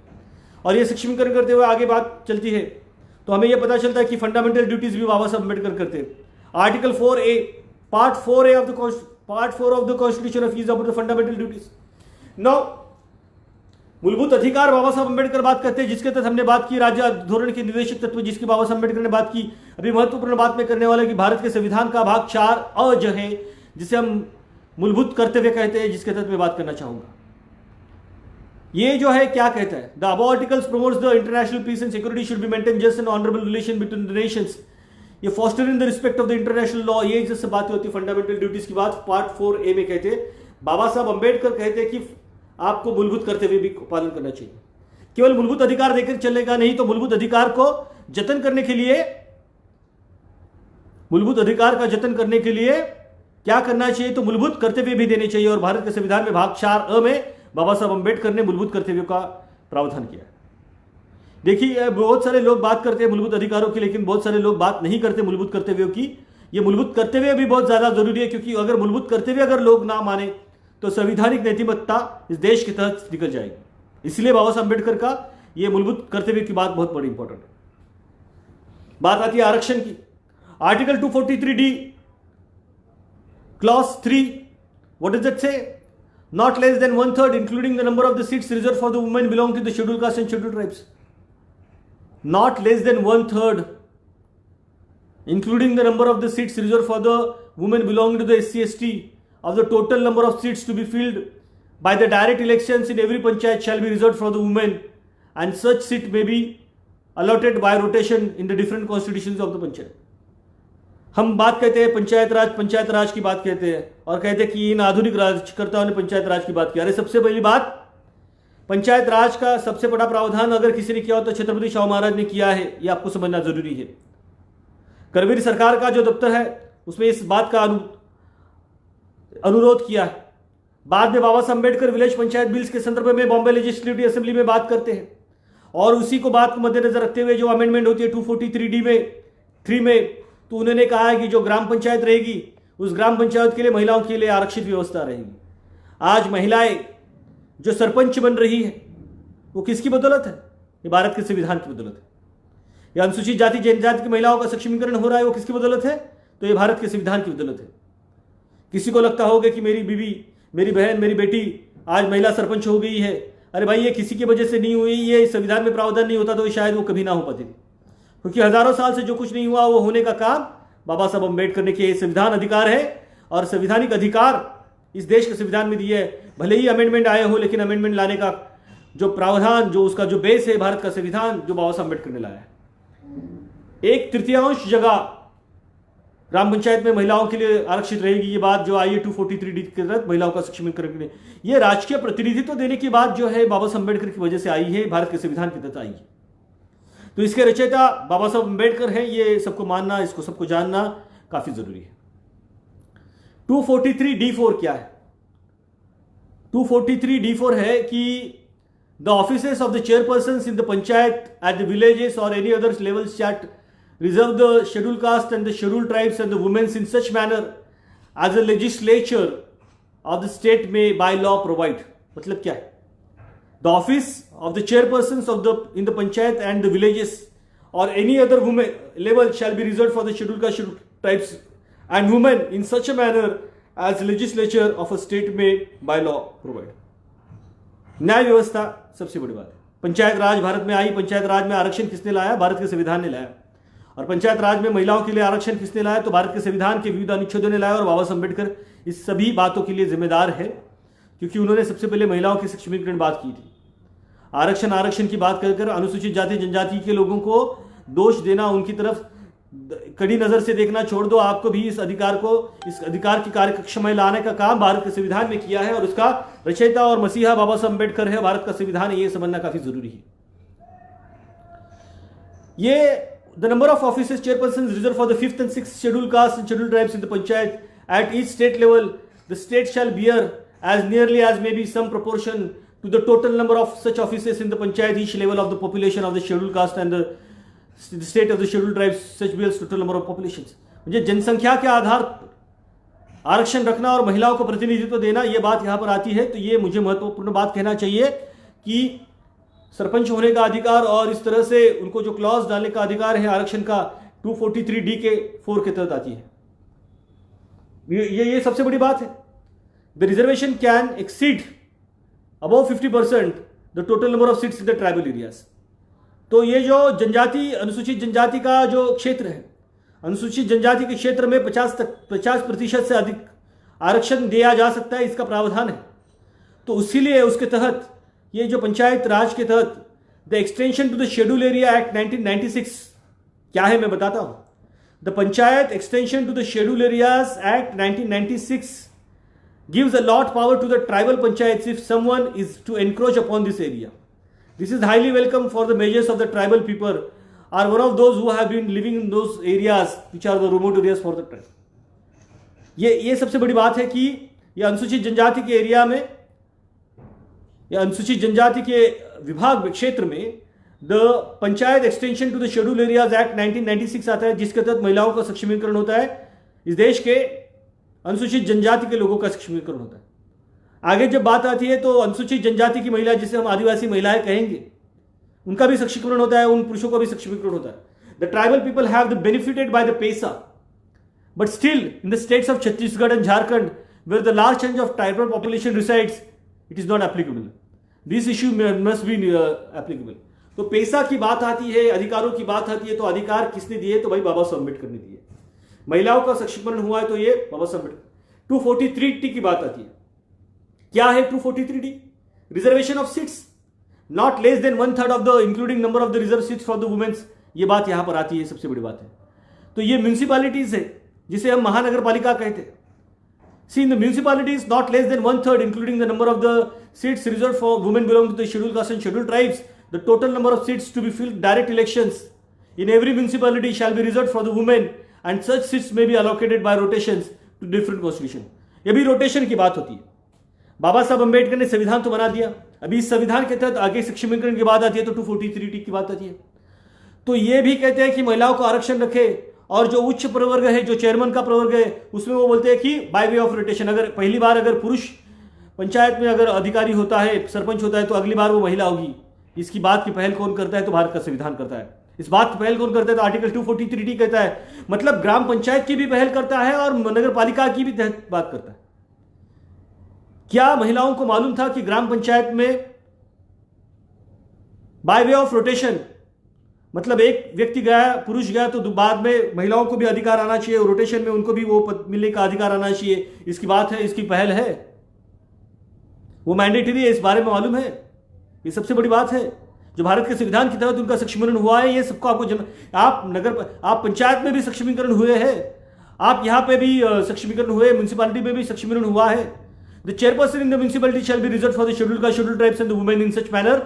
और ये सक्षमीकरण करते हुए आगे बात चलती है तो हमें यह पता चलता है कि फंडामेंटल ड्यूटीज भी बाबा साहब अम्बेडकर करते हैं। Article 4A, part 4A of the constitution of is about the fundamental duties. Now मूलभूत अधिकार बाबा साहब अम्बेडकर बात करते हैं, जिसके तहत हमने बात की राज्य धोरण के निर्देशक तत्व, जिसकी बाबा साहब अम्बेडकर ने बात की। अभी महत्वपूर्ण बात में करने वाला कि भारत के संविधान का भाग 4A जो है, जिसे हम मूलभूत कर्तव्य कहते हैं, जिसके तहत मैं बात करना चाहूंगा। ये जो है क्या कहता है, the above articles promotes the international peace and security should be maintain just and honourable relation between the nations. ये fostering the respect of the international law, ये जिससे बात होती है फंडामेंटल ड्यूटीज की बात पार्ट 4A में कहते हैं। बाबा साहब अम्बेडकर कहते हैं कि आपको मूलभूत कर्तव्य भी पालन करना चाहिए। केवल मूलभूत अधिकार देकर चलेगा नहीं, तो मूलभूत अधिकार को जतन करने के लिए, मूलभूत अधिकार का जतन करने के लिए क्या करना चाहिए, तो मूलभूत कर्तव्य भी देने चाहिए। और भारत के संविधान में भाग 4A में बाबा साहब अम्बेडकर ने मूलभूत कर्तव्यों का प्रावधान किया है। देखिए, बहुत सारे लोग बात करते हैं मूलभूत अधिकारों की, लेकिन बहुत सारे लोग बात नहीं करते मूलभूत कर्तव्यों की। ये मूलभूत कर्तव्य भी बहुत ज्यादा जरूरी है, क्योंकि अगर मूलभूत कर्तव्य अगर लोग ना माने तो संवैधानिक नैतिकता इस देश के तहत निकल जाएगी। इसलिए बाबा साहब अम्बेडकर का ये मूलभूत कर्तव्य की बात बहुत बड़ी इंपॉर्टेंट है। बात आती है आरक्षण की। Article 243D clause 3, what does it से? Not less than 1/3, including the number of the seats reserved for the women belonging to the scheduled caste and scheduled tribes. Not less than 1/3, including the number of the seats reserved for the women belonging to the SC/ST of the total number of seats to be filled by the direct elections in every panchayat shall be reserved for the women, and such seat may be allotted by rotation in the different constitutions of the panchayat. हम बात कहते हैं पंचायत राज की बात कहते हैं, और कहते हैं कि इन आधुनिक राजकर्ताओं ने पंचायत राज की बात की। अरे सबसे पहली बात, पंचायत राज का सबसे बड़ा प्रावधान अगर किसी ने किया हो तो छत्रपति शाहू महाराज ने किया है, यह आपको समझना जरूरी है। करवीर सरकार का जो दफ्तर है उसमें इस बात का अनुरोध किया है। बाद में बाबा साहब अम्बेडकर विलेज पंचायत बिल्स के संदर्भ में बॉम्बे लेजिस्लेटिव असेंबली में बात करते हैं, और उसी को बात को मद्देनजर रखते हुए जो अमेंडमेंट होती है 243D में 3 में, तो उन्होंने कहा है कि जो ग्राम पंचायत रहेगी उस ग्राम पंचायत के लिए महिलाओं के लिए आरक्षित व्यवस्था रहेगी। आज महिलाएं जो सरपंच बन रही है वो किसकी बदौलत है? ये भारत के संविधान की बदौलत है। या अनुसूचित जाति जनजाति की महिलाओं का सक्षमीकरण हो रहा है, वो किसकी बदौलत है? तो ये भारत के संविधान की बदौलत है। किसी को लगता होगा कि मेरी बीवी, मेरी बहन, मेरी बेटी आज महिला सरपंच हो गई है, अरे भाई ये किसी की वजह से नहीं हुई, ये संविधान में प्रावधान नहीं होता तो शायद वो कभी ना हो पाती, क्योंकि हजारों साल से जो कुछ नहीं हुआ वो होने का काम बाबा साहब अम्बेडकर ने किया। संविधान अधिकार है, और संवैधानिक अधिकार इस देश के संविधान में दिए है। भले ही अमेंडमेंट आए हो, लेकिन अमेंडमेंट लाने का जो प्रावधान, जो उसका जो बेस है भारत का संविधान, जो बाबा साहब अम्बेडकर ने लाया है। 1/3 जगह ग्राम पंचायत में महिलाओं के लिए आरक्षित रहेगी। ये बात जो आई है 243D के तहत महिलाओं का सक्षमीकरण के लिए, ये राजकीय प्रतिनिधित्व देने की बात जो है बाबा साहब अम्बेडकर की वजह से आई है, भारत के संविधान के तहत आई है। तो इसके रचयिता बाबा साहब अम्बेडकर हैं, ये सबको मानना, इसको सबको जानना काफी जरूरी है। 243D4 क्या है? 243D4 है कि the offices of the chairperson in the panchayat at the villages और any other levels that reserve the schedule caste and the schedule tribes and the womens in such manner as a legislature of the state में by law provide. मतलब क्या है? The office of the chairpersons in the panchayat and the villages or any other women level shall be reserved for the scheduled caste, scheduled tribes and women in such a manner as legislature of a state may by law provide. न्याय व्यवस्था सबसे बड़ी बात है। पंचायत राज भारत में आई, पंचायत राज में आरक्षण किसने लाया? भारत के संविधान ने लाया। और पंचायत राज में महिलाओं के लिए आरक्षण किसने लाया? तो भारत के संविधान के विविध अनुच्छेदों ने लाया, और बाबा साहब अम्बेडकर इस सभी बातों के लिए जिम्मेदार है, क्योंकि उन्होंने सबसे पहले महिलाओं की सक्षमीकरण बात की थी। आरक्षण की बात कर अनुसूचित जाति जनजाति के लोगों को दोष देना, उनकी तरफ कड़ी नजर से देखना छोड़ दो। आपको भी इस अधिकार की कार्यकक्ष में लाने का काम भारत के संविधान ने किया है, और उसका रचयिता और मसीहा बाबा साहब अम्बेडकर है। भारत का संविधान है, ये समझना काफी जरूरी है। ये the number of offices chairperson reserve for the 5th and 6th schedule caste and schedule tribes in the panchayat at each state level the state shall bear as nearly as maybe some proportion to the total number of such offices in the panchayat each level of the population of the scheduled caste and the state of the scheduled tribes such bills total number of populations. मुझे जनसंख्या के आधार पर आरक्षण रखना और महिलाओं को प्रतिनिधित्व देना, यह बात यहां पर आती है तो ये मुझे महत्वपूर्ण बात कहना चाहिए कि सरपंच होने का अधिकार और इस तरह से उनको जो क्लॉज डालने का अधिकार है आरक्षण का 243D के 4 के तहत आती है. ये सबसे बड़ी बात है. The reservation can exceed above 50% the total number of seats in the tribal areas. तो ये जो जनजाति अनुसूचित जनजाति का जो क्षेत्र है, अनुसूचित जनजाति के क्षेत्र में 50% से अधिक आरक्षण दिया जा सकता है, इसका प्रावधान है. तो इसीलिए उसके तहत ये जो पंचायत राज के तहत the extension to the schedule area act 1996 क्या है मैं बताता हूं. The panchayat extension to the schedule areas act 1996 gives a lot power to the tribal panchayats if someone is to encroach upon this area. This is highly welcome for the measures of the tribal people are one of those who have been living in those areas which are the remote areas for the tribe. ये सबसे बड़ी बात है कि ये अनुसूचित जनजाति के एरिया में या अनुसूचित जनजाति के विभाग क्षेत्र में the panchayat extension to the schedule areas act 1996 आता है, जिसके तहत महिलाओं का सक्षमीकरण होता है. इस देश के अनुसूचित जनजाति के लोगों का सक्षमीकरण होता है. आगे जब बात आती है तो अनुसूचित जनजाति की महिला, जिसे हम आदिवासी महिलाएं कहेंगे, उनका भी सक्षमीकरण होता है, उन पुरुषों का भी सक्षमीकरण होता है. The tribal people have the benefited by the PESA, but still in the states of Chhattisgarh and Jharkhand where the large chunk of tribal population resides, it is not applicable. This issue must be applicable. तो PESA की बात आती है, अधिकारों की बात आती है, तो अधिकार किसने दिए? तो भाई बाबा साहब अम्बेडकर ने दिए. महिलाओं का सक्षमीकरण हुआ है तो ये बाबा साहब अम्बेडकर. 243D की बात आती है. क्या है 243D? Reservation of seats not less than 1/3 of the including number of the reserve seats for the womens. ये बात यहां पर आती है, सबसे बड़ी बात है. तो ये म्यूनिसिपैलिटीज है जिसे हम महानगर पालिका कहते हैं. See, in the municipalities, not less than 1/3, including the number of the seats reserved for women belonging to the scheduled caste and scheduled tribes, the total number of seats to be filled direct elections in every municipality shall be reserved for the women, and such seats may be allocated by rotations to different constitution. ये भी rotation की बात होती है. बाबा साहब अम्बेडकर ने संविधान तो बना दिया, अभी इस संविधान के तहत आगे सक्षमीकरण की बात आती है तो 243D की बात आती है. तो ये भी कहते हैं कि महिलाओं को आरक्षण रखे, और जो उच्च प्रवर्ग है, जो चेयरमैन का प्रवर्ग है, उसमें वो बोलते हैं कि बाय वे ऑफ रोटेशन, अगर पहली बार अगर पुरुष पंचायत में अगर अधिकारी होता है, सरपंच होता है, तो अगली बार वो महिला होगी. इसकी बात की पहल कौन करता है? तो भारत का संविधान करता है. इस बात की पहल कौन करता है? तो आर्टिकल 243D कहता है. मतलब ग्राम पंचायत की भी पहल करता है और नगर पालिका की भी बात करता है. क्या महिलाओं को मालूम था कि ग्राम पंचायत में बाय वे ऑफ रोटेशन, मतलब एक व्यक्ति गया, पुरुष गया, तो बाद में महिलाओं को भी अधिकार आना चाहिए, रोटेशन में उनको भी वो पद मिलने का अधिकार आना चाहिए. इसकी बात है, इसकी पहल है, वो मैंडेटरी है, इस बारे में मालूम है. ये सबसे बड़ी बात है जो भारत के संविधान की तहत उनका सक्षमीकरण हुआ है. ये सबको आपको आप पंचायत में भी सक्षमीकरण हुए हैं, आप यहां पे भी सक्षमीकरण हुए, म्यूनिसिपैलिटी में भी सक्षमीकरण हुआ है. The chairperson in the municipality shall be reserved for the scheduled caste, scheduled tribes and the women in such manner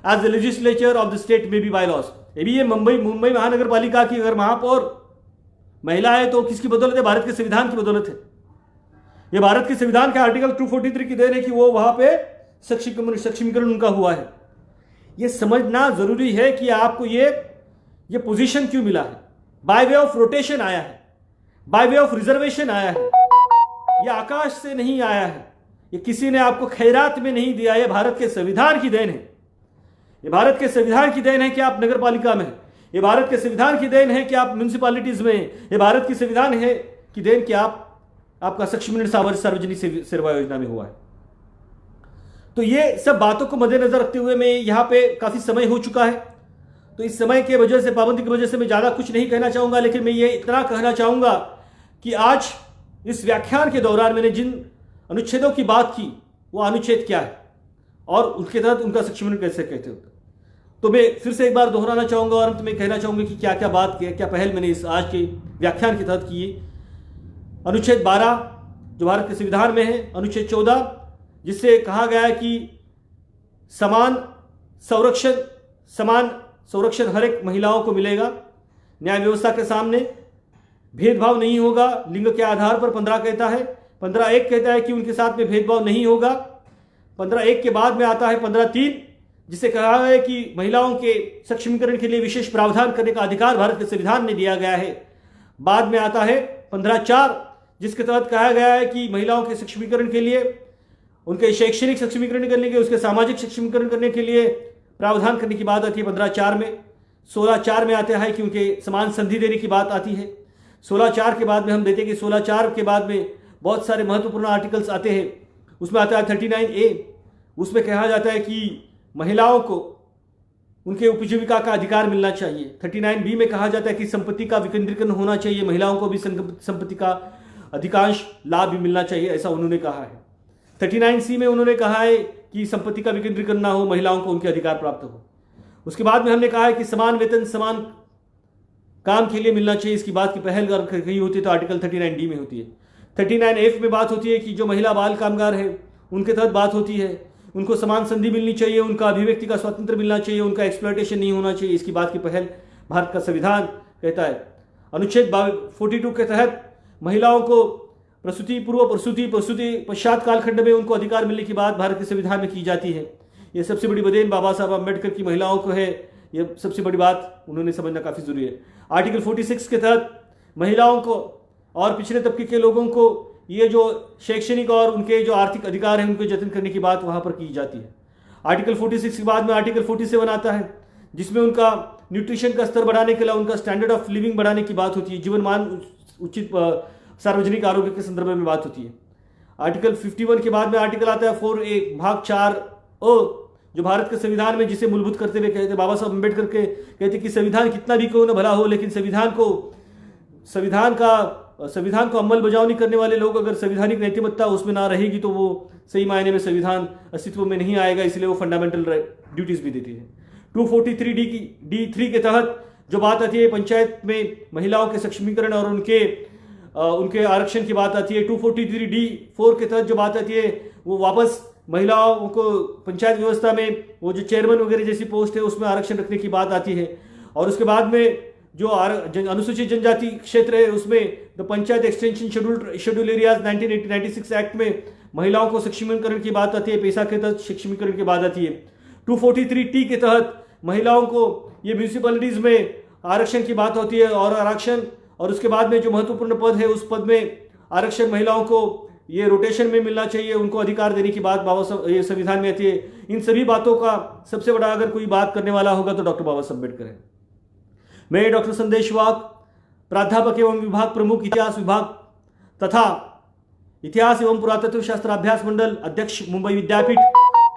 as the legislature of the state may be by laws. ये मुंबई महानगर पालिका की अगर महापौर महिला है तो किसकी बदौलत है? भारत के संविधान की बदौलत है. ये भारत के संविधान के आर्टिकल 243 की देन है कि वो वहां पे सक्षमीकरण उनका हुआ है. ये समझना जरूरी है कि आपको ये पोजीशन क्यों मिला है. बाय वे ऑफ रोटेशन आया है, बाय वे ऑफ रिजर्वेशन आया है. ये आकाश से नहीं आया है, ये किसी ने आपको खैरात में नहीं दिया. ये भारत के संविधान की देन है. ये भारत के संविधान की देन है कि आप नगर पालिका में, ये भारत के संविधान की देन है कि आप म्यूनिसिपैलिटीज में, ये भारत की संविधान है कि देन कि आपका सक्षमीकरण सार्वजनिक सेवा योजना में हुआ है. तो ये सब बातों को मद्देनजर रखते हुए मैं यहाँ पे काफी समय हो चुका है, तो इस समय के वजह से, पाबंदी की वजह से मैं ज्यादा कुछ नहीं कहना चाहूंगा, लेकिन मैं ये इतना कहना चाहूंगा कि आज इस व्याख्यान के दौरान मैंने जिन अनुच्छेदों की बात की वो अनुच्छेद क्या है और उसके तहत उनका सक्षमीकरण कैसे कहते होते. तो मैं फिर से एक बार दोहराना चाहूंगा और अंत में कहना चाहूंगा कि क्या क्या बात की, क्या पहल मैंने इस आज के व्याख्यान के तहत की. अनुच्छेद 12 जो भारत के संविधान में है, अनुच्छेद 14 जिससे कहा गया है कि समान संरक्षण हर एक महिलाओं को मिलेगा, न्याय व्यवस्था के सामने भेदभाव नहीं होगा लिंग के आधार पर. 15 कहता है 15(1) कहता है कि उनके साथ में भेदभाव नहीं होगा। 15(1) के बाद में आता है 15(3), जिसे कहा है कि महिलाओं के सक्षमीकरण के लिए विशेष प्रावधान करने का अधिकार भारत के संविधान में दिया गया है। बाद में आता है 15(4), जिसके तहत कहा गया है कि महिलाओं के सक्षमीकरण के लिए, उनके शैक्षणिक सक्षमीकरण करने के, उसके सामाजिक सक्षमीकरण करने के लिए प्रावधान करने की बात आती है 15(4) में। 16(4) में आता है कि उनके समान संधि देने की बात आती है। 16(4) के बाद में हम देते हैं कि 16(4) के बाद में बहुत सारे महत्वपूर्ण आर्टिकल्स आते हैं। उसमें आता है 39A, उसमें कहा जाता है कि महिलाओं को उनके उपजीविका का अधिकार मिलना चाहिए। 39B में कहा जाता है कि संपत्ति का विकेंद्रीकरण होना चाहिए, महिलाओं को भी संपत्ति का अधिकांश लाभ भी मिलना चाहिए, ऐसा उन्होंने कहा है। 39C में उन्होंने कहा है कि संपत्ति का विकेंद्रीकरण ना हो, महिलाओं को उनके अधिकार प्राप्त हो। उसके बाद में हमने कहा है कि समान वेतन समान काम के लिए मिलना चाहिए, इसकी बात की पहल अगर कही होती है तो आर्टिकल 39D में होती है। 39F में बात होती है कि जो महिला बाल कामगार है उनके तहत बात होती है, उनको समान संधि मिलनी चाहिए, उनका अभिव्यक्ति का स्वातंत्र्य मिलना चाहिए, उनका एक्सप्लॉयटेशन नहीं होना चाहिए, इसकी बात की पहल भारत का संविधान कहता है। अनुच्छेद 42 के तहत महिलाओं को प्रसूति पूर्व, प्रसूति पश्चात कालखंड में उनको अधिकार मिलने की बात भारत के संविधान में की जाती है। ये सबसे बड़ी बदेन बाबा साहब अम्बेडकर की महिलाओं को है, ये सबसे बड़ी बात उन्होंने समझना काफ़ी जरूरी है। आर्टिकल 46 के तहत महिलाओं को और पिछड़े तबके के लोगों को ये जो शैक्षणिक और उनके जो आर्थिक अधिकार हैं उनको जतन करने की बात वहाँ पर की जाती है। आर्टिकल 46 के बाद में आर्टिकल 47 आता है, जिसमें उनका न्यूट्रिशन का स्तर बढ़ाने के लिए उनका स्टैंडर्ड ऑफ लिविंग बढ़ाने की बात होती है, जीवन मान उचित सार्वजनिक आरोग्य के संदर्भ में बात होती है। आर्टिकल 51 के बाद में आर्टिकल आता है 4A भाग 4A, जो भारत के संविधान में जिसे मूलभूत करते हुए कहते बाबा साहब अम्बेडकर के कहते कि संविधान कितना भी क्यों न भला हो, लेकिन संविधान को अमल बजावनी करने वाले लोग अगर संवैधानिक नैतिकता उसमें ना रहेगी तो वो सही मायने में संविधान अस्तित्व में नहीं आएगा, इसलिए वो फंडामेंटल ड्यूटीज भी देती है। 243D3 के तहत जो बात आती है पंचायत में महिलाओं के सक्षमीकरण और उनके आरक्षण की बात आती है। 243D4 के तहत जो बात आती है वो वापस महिलाओं को पंचायत व्यवस्था में वो जो चेयरमैन वगैरह जैसी पोस्ट है उसमें आरक्षण रखने की बात आती है। और उसके बाद में जो अनुसूचित जनजाति क्षेत्र है उसमें the panchayat extension schedule areas 1996 act में महिलाओं को सक्षमीकरण की बात आती है, पेशा के तहत सक्षमीकरण की बात आती है। 243T के तहत महिलाओं को ये म्यूनिसिपैलिटीज में आरक्षण की बात होती है और आरक्षण, और उसके बाद में जो महत्वपूर्ण पद है उस पद में आरक्षण महिलाओं को ये रोटेशन में मिलना चाहिए, उनको अधिकार देने की बात बाबा साहब ये संविधान में आती है। इन सभी बातों का सबसे बड़ा अगर कोई बात करने वाला होगा तो डॉक्टर बाबा साहब अम्बेडकर है। मैं डॉक्टर संदेश वाक, प्राध्यापक एवं विभाग प्रमुख इतिहास विभाग तथा इतिहास एवं पुरातत्व शास्त्र अभ्यास मंडल अध्यक्ष मुंबई विद्यापीठ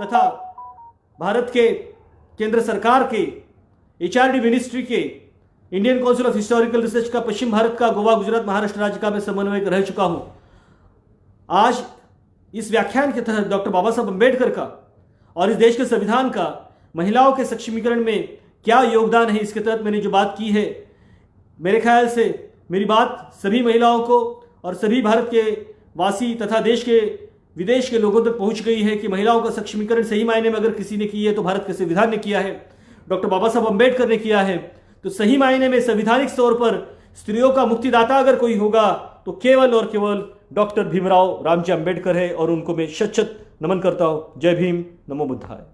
तथा भारत के केंद्र सरकार के HRD मिनिस्ट्री के Indian council of historical research का पश्चिम भारत का गोवा, गुजरात, महाराष्ट्र राज्य का मैं समन्वयक रह चुका हूं। आज इस व्याख्यान के तहत डॉक्टर बाबा साहब अम्बेडकर का और इस देश के संविधान का महिलाओं के सक्षमीकरण में क्या योगदान है, इसके तहत मैंने जो बात की है, मेरे ख्याल से मेरी बात सभी महिलाओं को और सभी भारत के वासी तथा देश के विदेश के लोगों तक पहुंच गई है कि महिलाओं का सक्षमीकरण सही मायने में अगर किसी ने की है तो भारत के संविधान ने किया है, डॉक्टर बाबा साहब अम्बेडकर ने किया है। तो सही मायने में संवैधानिक तौर पर स्त्रियों का मुक्तिदाता अगर कोई होगा तो केवल और केवल डॉक्टर भीमराव रामजी अम्बेडकर है, और उनको मैं शत शत नमन करता हूं। जय भीम, नमो बुद्धाय।